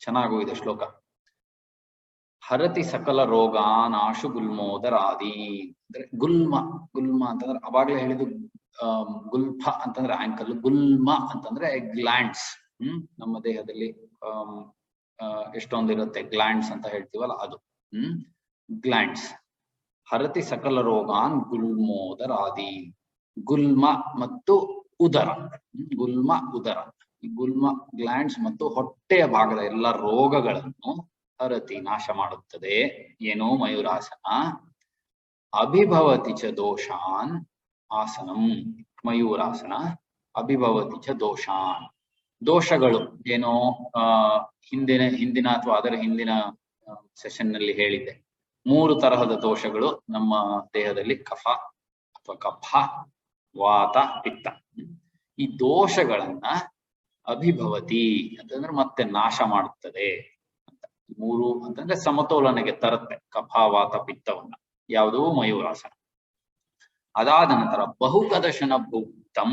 ಚೆನ್ನಾಗೋಗಿದೆ ಶ್ಲೋಕ. ಹರತಿ ಸಕಲ ರೋಗಾನ್ ಆಶು ಗುಲ್ಮೋದರಾದಿ ಅಂದ್ರೆ ಗುಲ್ಮ ಅಂತಂದ್ರೆ ಅವಾಗ್ಲೇ ಹೇಳಿದ್ದು, ಗುಲ್ಫ ಅಂತಂದ್ರೆ ಆಂಕಲ್, ಗುಲ್ಮ ಅಂತಂದ್ರೆ ಗ್ಲ್ಯಾಂಡ್ಸ್. ನಮ್ಮ ದೇಹದಲ್ಲಿ ಎಷ್ಟೊಂದಿರುತ್ತೆ ಗ್ಲ್ಯಾಂಡ್ಸ್ ಅಂತ ಹೇಳ್ತೀವಲ್ಲ, ಅದು ಗ್ಲ್ಯಾಂಡ್ಸ್. ಹರತಿ ಸಕಲ ರೋಗಾನ್ ಗುಲ್ಮೋದರಾದಿ. ಗುಲ್ಮ ಮತ್ತು ಉದರ, ಗುಲ್ಮ ಉದರ, ಈ ಗುಲ್ಮ ಗ್ಲ್ಯಾಂಡ್ಸ್ ಮತ್ತು ಹೊಟ್ಟೆಯ ಭಾಗದ ಎಲ್ಲ ರೋಗಗಳನ್ನು ಹರತಿ ನಾಶ ಮಾಡುತ್ತದೆ. ಏನೋ ಮಯೂರಾಸನ. ಅಭಿಭವತಿ ಚ ದೋಷಾನ್ ಆಸನಂ ಮಯೂರಾಸನ ಅಭಿಭವತಿ ಚ ದೋಷಾನ್. ದೋಷಗಳು ಏನೋ ಹಿಂದಿನ ಅಥವಾ ಅದರ ಹಿಂದಿನ ಸೆಷನ್ ನಲ್ಲಿ ಹೇಳಿದ್ದೆ. 3 ತರಹದ ದೋಷಗಳು ನಮ್ಮ ದೇಹದಲ್ಲಿ, ಕಫ ಅಥವಾ ಕಫ, ವಾತ, ಪಿತ್ತ. ಈ ದೋಷಗಳನ್ನ ಅಭಿಭವತಿ ಅಂತಂದ್ರೆ ಮತ್ತೆ ನಾಶ ಮಾಡುತ್ತದೆ ಅಂತ. 3 ಅಂತಂದ್ರೆ ಸಮತೋಲನೆಗೆ ತರುತ್ತೆ ಕಫ, ವಾತ, ಪಿತ್ತವನ್ನ. ಯಾವುದು? ಮಯೂರಾಸನ. ಅದಾದ ನಂತರ ಬಹುಕದಶನ ಭುಕ್ತಂ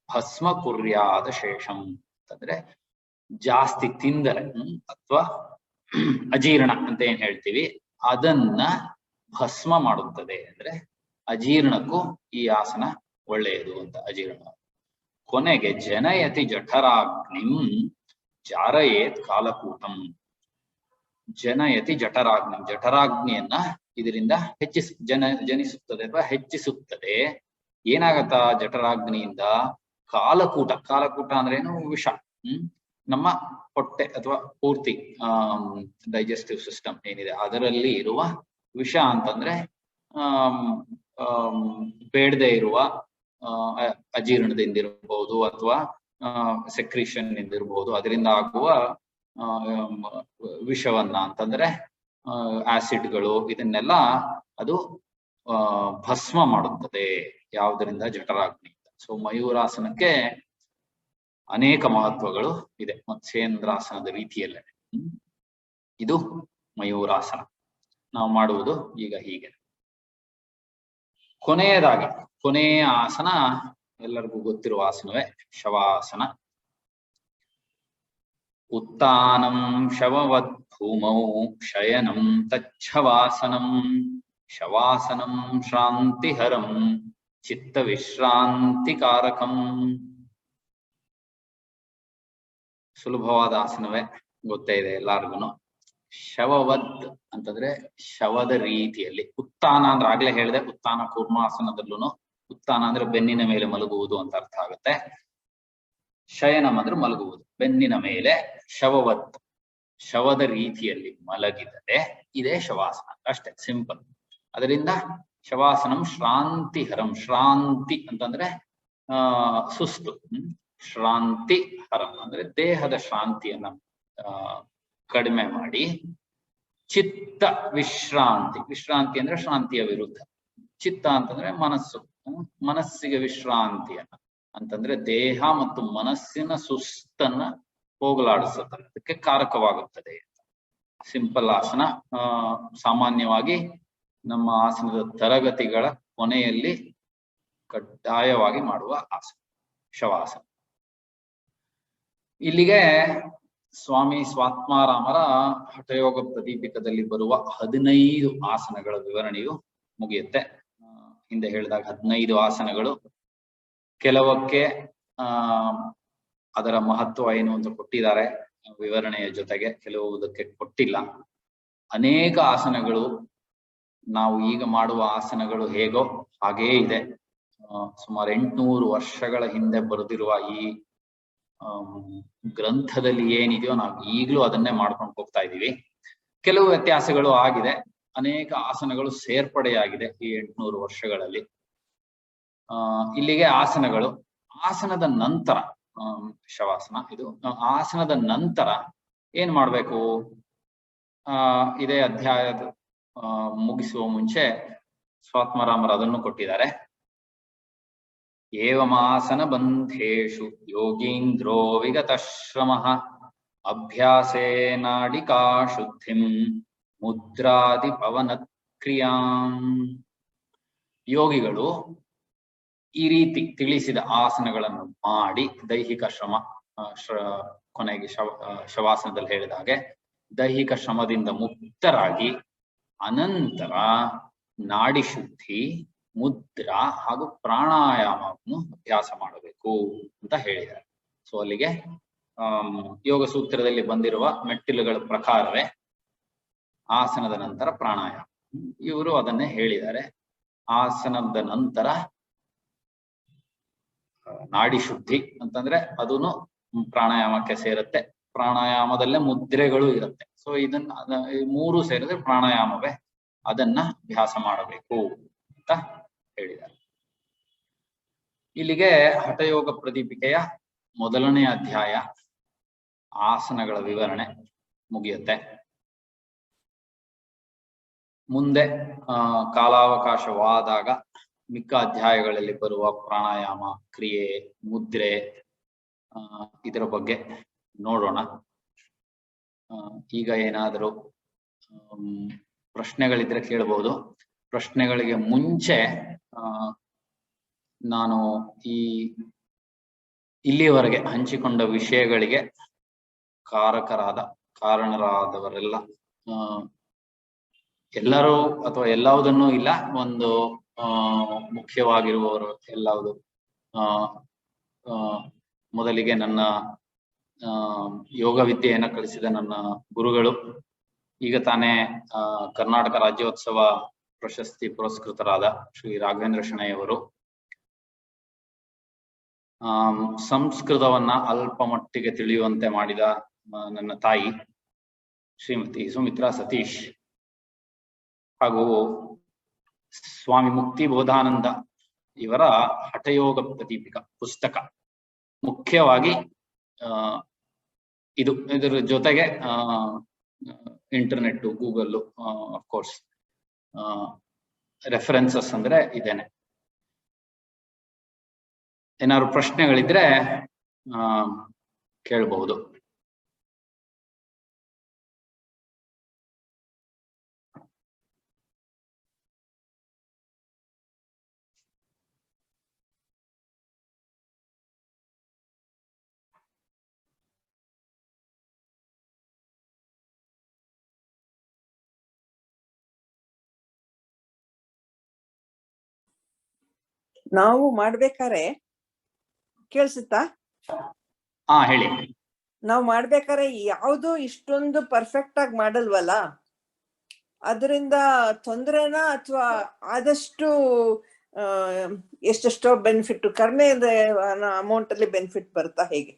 ಭಸ್ಮ ಕುರ್ಯಾದ ಶೇಷಂ ಅಂತಂದ್ರೆ ಜಾಸ್ತಿ ತಿಂದರೆ ಅಥವಾ ಅಜೀರ್ಣ ಅಂತ ಏನ್ ಹೇಳ್ತೀವಿ, ಅದನ್ನ ಭಸ್ಮ ಮಾಡುತ್ತದೆ. ಅಂದ್ರೆ ಅಜೀರ್ಣಕ್ಕೂ ಈ ಆಸನ ಒಳ್ಳೆಯದು ಅಂತ. ಅಜೀರ್ಣ. ಕೊನೆಗೆ ಜನಯತಿ ಜಠರಾಗ್ನಿಂ ಜಾರಯೇತ್ ಕಾಲಕೂಟಂ. ಜನಯತಿ ಜಠರಾಗ್ನಿ, ಜಠರಾಗ್ನಿಯನ್ನ ಇದರಿಂದ ಜನಿಸುತ್ತದೆ ಅಥವಾ ಹೆಚ್ಚಿಸುತ್ತದೆ. ಏನಾಗತ್ತಾ ಜಠರಾಗ್ನಿಯಿಂದ? ಕಾಲಕೂಟ. ಕಾಲಕೂಟ ಅಂದ್ರೆ ಏನು? ವಿಷ. ನಮ್ಮ ಹೊಟ್ಟೆ ಅಥವಾ ಪೂರ್ತಿ ಡೈಜೆಸ್ಟಿವ್ ಸಿಸ್ಟಮ್ ಏನಿದೆ ಅದರಲ್ಲಿ ಇರುವ ವಿಷ ಅಂತಂದ್ರೆ ಬೇಡದೆ ಇರುವ ಅಜೀರ್ಣದಿಂದಿರಬಹುದು ಅಥವಾ ಸೆಕ್ರಿಷನ್ ಇಂದಿರಬಹುದು, ಅದರಿಂದ ಆಗುವ ವಿಷವನ್ನ ಅಂತಂದ್ರೆ ಆಸಿಡ್ಗಳು, ಇದನ್ನೆಲ್ಲ ಅದು ಭಸ್ಮ ಮಾಡುತ್ತದೆ. ಯಾವುದರಿಂದ? ಜಠರಾಗ್ನಿ. ಸೊ ಮಯೂರಾಸನಕ್ಕೆ ಅನೇಕ ಮಹತ್ವಗಳು ಇದೆ, ಮತ್ಸ್ಯೇಂದ್ರಾಸನದ ರೀತಿಯಲ್ಲೇ. ಇದು ಮಯೂರಾಸನ. ನಾವು ಮಾಡುವುದು ಈಗ ಹೀಗೆ. ಕೊನೆಯದಾಗಿ ಕೊನೆಯ ಆಸನ ಎಲ್ಲರಿಗೂ ಗೊತ್ತಿರುವ ಆಸನವೇ ಶವಾಸನ. ಉತ್ಥಾನಂ ಶವವತ್ ಭೂಮೌ ಶಯನಂ ತಚ್ಛವಾಸನಂ. ಶವಾಸನಂ ಶ್ರಾಂತಿಹರಂ ಚಿತ್ತ ವಿಶ್ರಾಂತಿಕಾರಕಂ. ಸುಲಭವಾದ ಆಸನವೇ, ಗೊತ್ತೇ ಇದೆ ಎಲ್ಲಾರ್ಗು. ಶವವದ್ ಅಂತಂದ್ರೆ ಶವದ ರೀತಿಯಲ್ಲಿ. ಉತ್ಥಾನ ಅಂದ್ರೆ ಆಗ್ಲೇ ಹೇಳಿದೆ, ಉತ್ಥಾನ ಕೂರ್ಮಾಸನದಲ್ಲೂ ಉತ್ಥಾನ ಅಂದ್ರೆ ಬೆನ್ನಿನ ಮೇಲೆ ಮಲಗುವುದು ಅಂತ ಅರ್ಥ ಆಗುತ್ತೆ. ಶಯನಂ ಅಂದ್ರೆ ಮಲಗುವುದು ಬೆನ್ನಿನ ಮೇಲೆ. ಶವವತ್, ಶವದ ರೀತಿಯಲ್ಲಿ ಮಲಗಿದರೆ ಇದೇ ಶವಾಸನ. ಅಷ್ಟೇ, ಸಿಂಪಲ್. ಅದರಿಂದ ಶವಾಸನಂ ಶ್ರಾಂತಿಹರಂ. ಶ್ರಾಂತಿ ಅಂತಂದ್ರೆ ಸುಸ್ತು. ಶ್ರಾಂತಿ ಹರಂ ಅಂದ್ರೆ ದೇಹದ ಶಾಂತಿಯನ್ನ ಕಡಿಮೆ ಮಾಡಿ. ಚಿತ್ತ ವಿಶ್ರಾಂತಿ. ವಿಶ್ರಾಂತಿ ಅಂದ್ರೆ ಶಾಂತಿಯ ವಿರುದ್ಧ. ಚಿತ್ತ ಅಂತಂದ್ರೆ ಮನಸ್ಸು. ಮನಸ್ಸಿಗೆ ವಿಶ್ರಾಂತಿಯನ್ನ ಅಂತಂದ್ರೆ ದೇಹ ಮತ್ತು ಮನಸ್ಸಿನ ಸುಸ್ತನ್ನ ಹೋಗಲಾಡಿಸುತ್ತದೆ, ಅದಕ್ಕೆ ಕಾರಕವಾಗುತ್ತದೆ. ಸಿಂಪಲ್ ಆಸನ. ಸಾಮಾನ್ಯವಾಗಿ ನಮ್ಮ ಆಸನದ ತರಗತಿಗಳ ಕೊನೆಯಲ್ಲಿ ಕಡ್ಡಾಯವಾಗಿ ಮಾಡುವ ಆಸನ ಶವಾಸನ. ಇಲ್ಲಿಗೆ ಸ್ವಾಮಿ ಸ್ವಾತ್ಮಾರಾಮರ ಹಠಯೋಗ ಪ್ರದೀಪಿಕದಲ್ಲಿ ಬರುವ 15 ಆಸನಗಳ ವಿವರಣೆಯು ಮುಗಿಯುತ್ತೆ. ಹಿಂದೆ ಹೇಳಿದಾಗ 15 ಆಸನಗಳು. ಕೆಲವಕ್ಕೆ ಅದರ ಮಹತ್ವ ಏನು ಅಂತ ಕೊಟ್ಟಿದ್ದಾರೆ ವಿವರಣೆಯ ಜೊತೆಗೆ, ಕೆಲವುದಕ್ಕೆ ಕೊಟ್ಟಿಲ್ಲ. ಅನೇಕ ಆಸನಗಳು ನಾವು ಈಗ ಮಾಡುವ ಆಸನಗಳು ಹೇಗೋ ಹಾಗೇ ಇದೆ. ಸುಮಾರು 800 ವರ್ಷಗಳ ಹಿಂದೆ ಬರೆದಿರುವ ಈ ಗ್ರಂಥದಲ್ಲಿ ಏನಿದೆಯೋ ನಾವು ಈಗಲೂ ಅದನ್ನೇ ಮಾಡ್ಕೊಂಡು ಹೋಗ್ತಾ ಇದ್ದೀವಿ. ಕೆಲವು ವ್ಯತ್ಯಾಸಗಳು ಆಗಿದೆ, ಅನೇಕ ಆಸನಗಳು ಸೇರ್ಪಡೆಯಾಗಿದೆ ಈ 800 ವರ್ಷಗಳಲ್ಲಿ. ಇಲ್ಲಿಗೆ ಆಸನಗಳು. ಆಸನದ ನಂತರ ಶವಾಸನ ಇದು. ಆಸನದ ನಂತರ ಏನ್ ಮಾಡ್ಬೇಕು? ಇದೇ ಅಧ್ಯಾಯದ ಮುಗಿಸುವ ಮುಂಚೆ ಸ್ವಾತ್ಮಾರಾಮರು ಅದನ್ನು ಕೊಟ್ಟಿದ್ದಾರೆ. ಏವಮಾಸನ ಬಂಧೇಶು ಯೋಗೀಂದ್ರೋ ವಿಗತಶ್ರಮಃ ಅಭ್ಯಾಸೇ ನಾಡಿಕಾ ಶುದ್ಧಿಂ ಮುದ್ರಾದಿ ಪವನ ಕ್ರಿಯಾಂ. ಯೋಗಿಗಳು ಈ ರೀತಿ ತಿಳಿಸಿದ ಆಸನಗಳನ್ನು ಮಾಡಿ ದೈಹಿಕ ಶ್ರಮ, ಕೊನೆಗೆ ಶವಾಸನದಲ್ಲಿ ಹೇಳಿದ ಹಾಗೆ ದೈಹಿಕ ಶ್ರಮದಿಂದ ಮುಕ್ತರಾಗಿ ಅನಂತರ ನಾಡಿ ಶುದ್ಧಿ, ಮುದ್ರಾ ಹಾಗೂ ಪ್ರಾಣಾಯಾಮವನ್ನು ಅಭ್ಯಾಸ ಮಾಡಬೇಕು ಅಂತ ಹೇಳಿದ್ದಾರೆ. ಸೊ ಅಲ್ಲಿಗೆ ಯೋಗ ಸೂತ್ರದಲ್ಲಿ ಬಂದಿರುವ ಮೆಟ್ಟಿಲುಗಳ ಪ್ರಕಾರವೇ ಆಸನದ ನಂತರ ಪ್ರಾಣಾಯಾಮ. ಇವರು ಅದನ್ನೇ ಹೇಳಿದ್ದಾರೆ. ಆಸನದ ನಂತರ ನಾಡಿ ಶುದ್ಧಿ ಅಂತಂದ್ರೆ ಅದನ್ನು ಪ್ರಾಣಾಯಾಮಕ್ಕೆ ಸೇರುತ್ತೆ. ಪ್ರಾಣಾಯಾಮದಲ್ಲೇ ಮುದ್ರೆಗಳು ಇರುತ್ತೆ. ಸೊ ಇದನ್ನ 3 ಸೇರಿದ್ರೆ ಪ್ರಾಣಾಯಾಮವೇ. ಅದನ್ನ ಅಭ್ಯಾಸ ಮಾಡಬೇಕು ಅಂತ ಹೇಳಿದ್ದಾರೆ. ಇಲ್ಲಿಗೆ ಹಠಯೋಗ ಪ್ರದೀಪಿಕೆಯ ಮೊದಲನೇ ಅಧ್ಯಾಯ ಆಸನಗಳ ವಿವರಣೆ ಮುಗಿಯುತ್ತೆ. ಮುಂದೆ ಕಾಲಾವಕಾಶವಾದಾಗ ಮಿಕ್ಕ ಅಧ್ಯಾಯಗಳಲ್ಲಿ ಬರುವ ಪ್ರಾಣಾಯಾಮ, ಕ್ರಿಯೆ, ಮುದ್ರೆ ಇದರ ಬಗ್ಗೆ ನೋಡೋಣ. ಈಗ ಏನಾದರೂ ಪ್ರಶ್ನೆಗಳಿದ್ರೆ ಕೇಳಬಹುದು. ಪ್ರಶ್ನೆಗಳಿಗೆ ಮುಂಚೆ ನಾನು ಇಲ್ಲಿಯವರೆಗೆ ಹಂಚಿಕೊಂಡ ವಿಷಯಗಳಿಗೆ ಕಾರಣರಾದವರೆಲ್ಲ ಎಲ್ಲರೂ ಅಥವಾ ಎಲ್ಲವುದನ್ನು ಇಲ್ಲ, ಒಂದು ಮುಖ್ಯವಾಗಿರುವವರು ಎಲ್ಲವುದು. ಮೊದಲಿಗೆ ನನ್ನ ಯೋಗ ವಿದ್ಯೆಯನ್ನು ಕಲಿಸಿದ ನನ್ನ ಗುರುಗಳು, ಈಗ ತಾನೇ ಕರ್ನಾಟಕ ರಾಜ್ಯೋತ್ಸವ ಪ್ರಶಸ್ತಿ ಪುರಸ್ಕೃತರಾದ ಶ್ರೀ ರಾಘವೇಂದ್ರ ಶೆಣೈಯವರು, ಸಂಸ್ಕೃತವನ್ನ ಅಲ್ಪ ಮಟ್ಟಿಗೆ ತಿಳಿಯುವಂತೆ ಮಾಡಿದ ನನ್ನ ತಾಯಿ ಶ್ರೀಮತಿ ಸುಮಿತ್ರಾ ಸತೀಶ್, ಹಾಗೂ ಸ್ವಾಮಿ ಮುಕ್ತಿ ಬೋಧಾನಂದ ಇವರ ಹಠಯೋಗ ಪ್ರದೀಪಿಕಾ ಪುಸ್ತಕ ಮುಖ್ಯವಾಗಿ ಇದರ ಜೊತೆಗೆ ಇಂಟರ್ನೆಟ್, ಗೂಗಲ್, ಅಫ್ಕೋರ್ಸ್ ರೆಫರೆನ್ಸಸ್ ಅಂದ್ರೆ ಇದೇನೆ. ಏನಾದ್ರು ಪ್ರಶ್ನೆಗಳಿದ್ರೆ ಕೇಳಬಹುದು. ನಾವು ಮಾಡ್ಬೇಕಾರೆ ಕೇಳಿಸುತ್ತಾ? ಹೇಳಿ. ನಾವು ಮಾಡ್ಬೇಕಾರೆ ಯಾವುದು ಇಷ್ಟೊಂದು ಪರ್ಫೆಕ್ಟ್ ಆಗಿ ಮಾಡಲ್ವಲ್ಲ, ಅದರಿಂದ ತೊಂದರೆನಾ ಅಥವಾ ಆದಷ್ಟು ಎಷ್ಟೆಷ್ಟೋ ಬೆನಿಫಿಟ್, ಕಡಿಮೆ ಅಮೌಂಟ್ ಅಲ್ಲಿ ಬೆನಿಫಿಟ್ ಬರುತ್ತಾ, ಹೇಗೆ?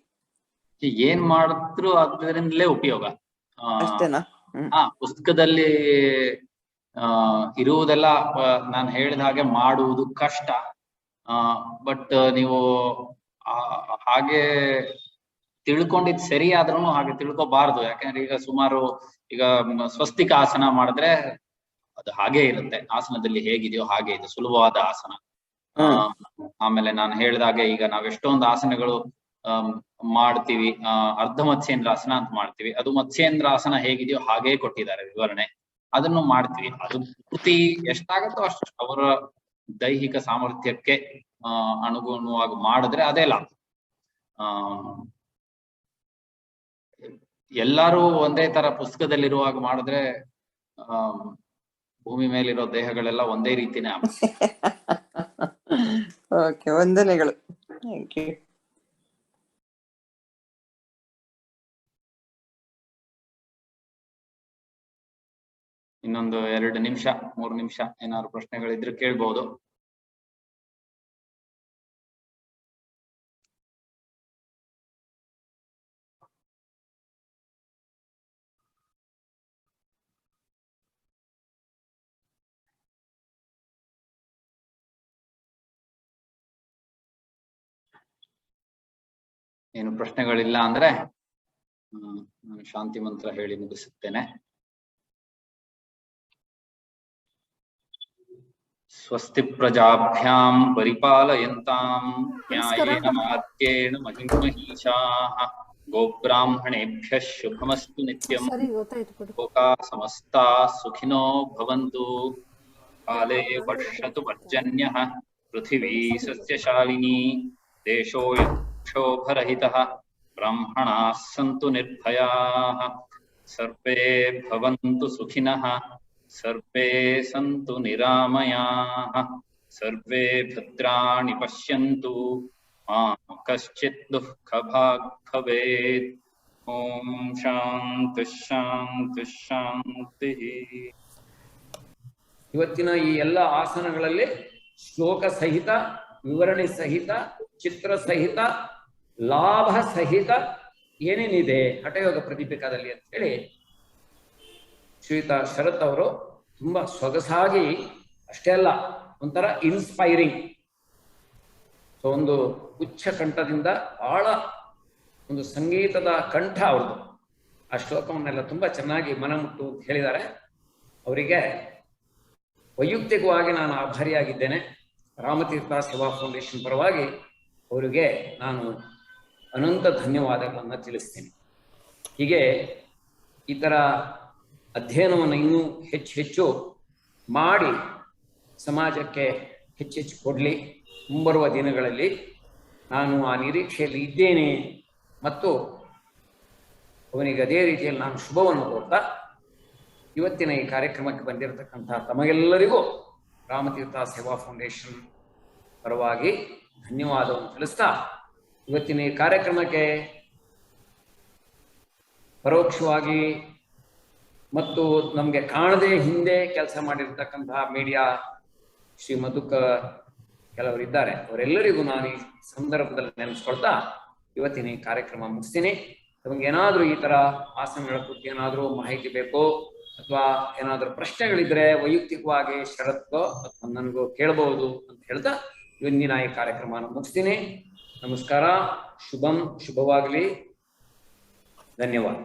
ಏನ್ ಮಾಡಿದ್ರು ಅದರಿಂದಲೇ ಉಪಯೋಗ ಅಷ್ಟೇನಾ? ಪುಸ್ತಕದಲ್ಲಿ ಇರುವುದೆಲ್ಲ ನಾನು ಹೇಳಿದ ಹಾಗೆ ಮಾಡುವುದು ಕಷ್ಟ. ಬಟ್ ನೀವು ಹಾಗೆ ತಿಳ್ಕೊಂಡಿದ್ ಸರಿ ಆದ್ರೂ ಹಾಗೆ ತಿಳ್ಕೊಬಾರ್ದು. ಯಾಕಂದ್ರೆ ಈಗ ಸುಮಾರು ಈಗ ಸ್ವಸ್ತಿಕ ಆಸನ ಮಾಡಿದ್ರೆ ಅದು ಹಾಗೆ ಇರುತ್ತೆ, ಆಸನದಲ್ಲಿ ಹೇಗಿದೆಯೋ ಹಾಗೆ ಇದೆ, ಸುಲಭವಾದ ಆಸನ. ಆಮೇಲೆ ನಾನು ಹೇಳಿದಾಗೆ ಈಗ ನಾವ್ ಎಷ್ಟೊಂದು ಆಸನಗಳು ಮಾಡ್ತೀವಿ, ಅರ್ಧ ಮತ್ಸ್ಯೇಂದ್ರಾಸನ ಅಂತ ಮಾಡ್ತೀವಿ, ಅದು ಮತ್ಸ್ಯೇಂದ್ರಾಸನ ಹೇಗಿದೆಯೋ ಹಾಗೇ ಕೊಟ್ಟಿದ್ದಾರೆ ವಿವರಣೆ, ಅದನ್ನು ಮಾಡ್ತೀವಿ. ಅದು ಪೂರ್ತಿ ಎಷ್ಟಾಗತ್ತೋ ಅಷ್ಟು ಅವರ ದೈಹಿಕ ಸಾಮರ್ಥ್ಯಕ್ಕೆ ಅನುಗುಣವಾಗಿ ಮಾಡಿದ್ರೆ ಅದೇ ಲಾಭ. ಎಲ್ಲರೂ ಒಂದೇ ತರ ಪುಸ್ತಕದಲ್ಲಿರುವಾಗ ಮಾಡಿದ್ರೆ ಭೂಮಿ ಮೇಲಿರೋ ದೇಹಗಳೆಲ್ಲ ಒಂದೇ ರೀತಿನೇ ಆಗುತ್ತೆ. ಓಕೆ, ವಂದನೆಗಳು. Thank you. ಇನ್ನೊಂದು 2 ನಿಮಿಷ 3 ನಿಮಿಷ ಏನಾದ್ರು ಪ್ರಶ್ನೆಗಳಿದ್ರೆ ಕೇಳ್ಬಹುದು. ಏನು ಪ್ರಶ್ನೆಗಳಿಲ್ಲ ಅಂದ್ರೆ ನಾನು ಶಾಂತಿ ಮಂತ್ರ ಹೇಳಿ ಮುಗಿಸುತ್ತೇನೆ. ಸ್ವಸ್ತಿ ಪ್ರಜಾಭ್ಯಾಂ ಪರಿಪಾಲಯಂತಾಂ ನ್ಯಾಯೇನ ಮಾರ್ಗೇಣ ಮಹಿಂ ಮಹೀಷಾಃ ಗೋಬ್ರಾಹ್ಮಣೇಭ್ಯಃ ಶುಭಮಸ್ತು ನಿತ್ಯಂ. ಲೋಕಾಃ ಸಮಸ್ತಾಃ ಸುಖಿನೋ ಭವಂತು. ಕಾಲೇ ವರ್ಷತು ಪರ್ಜನ್ಯಃ ಪೃಥಿವೀ ಸಸ್ಯಶಾಲಿನಿ. ದೇಶೋऽಯಂ ಕ್ಷೋಭರಹಿತಃ. ಬ್ರಾಹ್ಮಣಾಃ ಸಂತು ನಿರ್ಭಯಾಃ. ಸರ್ವೇ ಭವಂತು ಸುಖಿನಃ. ಸರ್ವೇ ಸಂತು ನಿರಾಮಯಾಃ. ಸರ್ವೇ ಭದ್ರಾಣಿ ಪಶ್ಯಂತು. ಮಾ ಕಶ್ಚಿತ್ ದುಃಖಭಾಗ್ ಭವೇತ್. ಓಂ ಶಾಂತಿ ಶಾಂತಿ ಶಾಂತಿ. ಇವತ್ತಿನ ಈ ಎಲ್ಲ ಆಸನಗಳಲ್ಲಿ ಶ್ಲೋಕ ಸಹಿತ, ವಿವರಣೆ ಸಹಿತ, ಚಿತ್ರ ಸಹಿತ, ಲಾಭ ಸಹಿತ ಏನೇನಿದೆ ಹಠಯೋಗ ಪ್ರದೀಪಿಕಾದಲ್ಲಿ ಅಂತ ಹೇಳಿ ಶ್ರೀಯುತ ಶರತ್ ಅವರು ತುಂಬಾ ಸೊಗಸಾಗಿ, ಅಷ್ಟೇ ಅಲ್ಲ ಒಂಥರ ಇನ್ಸ್ಪೈರಿಂಗ್ ಸೊ ಒಂದು ಉಚ್ಚ ಕಂಠದಿಂದ ಬಹಳ ಒಂದು ಸಂಗೀತದ ಕಂಠ ಅವ್ರದ್ದು. ಆ ಶ್ಲೋಕವನ್ನೆಲ್ಲ ತುಂಬಾ ಚೆನ್ನಾಗಿ ಮನಮುಟ್ಟು ಅಂತ ಹೇಳಿದ್ದಾರೆ. ಅವರಿಗೆ ವೈಯಕ್ತಿಕವಾಗಿ ನಾನು ಆಭಾರಿಯಾಗಿದ್ದೇನೆ. ರಾಮತೀರ್ಥ ಸೇವಾ ಫೌಂಡೇಶನ್ ಪರವಾಗಿ ಅವರಿಗೆ ನಾನು ಅನಂತ ಧನ್ಯವಾದಗಳನ್ನು ತಿಳಿಸ್ತೀನಿ. ಹೀಗೆ ಈ ಥರ ಅಧ್ಯಯನವನ್ನು ಇನ್ನೂ ಹೆಚ್ಚು ಮಾಡಿ ಸಮಾಜಕ್ಕೆ ಹೆಚ್ಚೆಚ್ಚು ಕೊಡಲಿ. ಮುಂಬರುವ ದಿನಗಳಲ್ಲಿ ನಾನು ಆ ನಿರೀಕ್ಷೆಯಲ್ಲಿ ಇದ್ದೇನೆ ಮತ್ತು ಅವನಿಗೆ ಅದೇ ರೀತಿಯಲ್ಲಿ ನಾನು ಶುಭವನ್ನು ಕೋರ್ತಾ ಇವತ್ತಿನ ಈ ಕಾರ್ಯಕ್ರಮಕ್ಕೆ ಬಂದಿರತಕ್ಕಂತಹ ತಮಗೆಲ್ಲರಿಗೂ ರಾಮತೀರ್ಥ ಸೇವಾ ಫೌಂಡೇಶನ್ ಪರವಾಗಿ ಧನ್ಯವಾದವನ್ನು ತಿಳಿಸ್ತಾ ಇವತ್ತಿನ ಈ ಕಾರ್ಯಕ್ರಮಕ್ಕೆ ಪರೋಕ್ಷವಾಗಿ ಮತ್ತು ನಮಗೆ ಕಾಣದೆ ಹಿಂದೆ ಕೆಲಸ ಮಾಡಿರ್ತಕ್ಕಂತಹ ಮೀಡಿಯಾ ಶ್ರೀ ಮಧುಕ ಕೆಲವರಿದ್ದಾರೆ, ಅವರೆಲ್ಲರಿಗೂ ನಾನು ಈ ಸಂದರ್ಭದಲ್ಲಿ ನೆನೆಸ್ಕೊಳ್ತಾ ಇವತ್ತಿನ ಈ ಕಾರ್ಯಕ್ರಮ ಮುಗಿಸ್ತೀನಿ. ನಮಗೇನಾದ್ರೂ ಈ ತರ ಆಸನಗಳ ಕುರಿತು ಏನಾದರೂ ಮಾಹಿತಿ ಬೇಕೋ ಅಥವಾ ಏನಾದರೂ ಪ್ರಶ್ನೆಗಳಿದ್ರೆ ವೈಯಕ್ತಿಕವಾಗಿ ಶರತ್ಗೋ ಅಥವಾ ನನಗೂ ಕೇಳಬಹುದು ಅಂತ ಹೇಳ್ತಾ ಇವತ್ತಿನ ಈ ಕಾರ್ಯಕ್ರಮನ ಮುಗಿಸ್ತೀನಿ. ನಮಸ್ಕಾರ, ಶುಭವಾಗಲಿ, ಧನ್ಯವಾದ.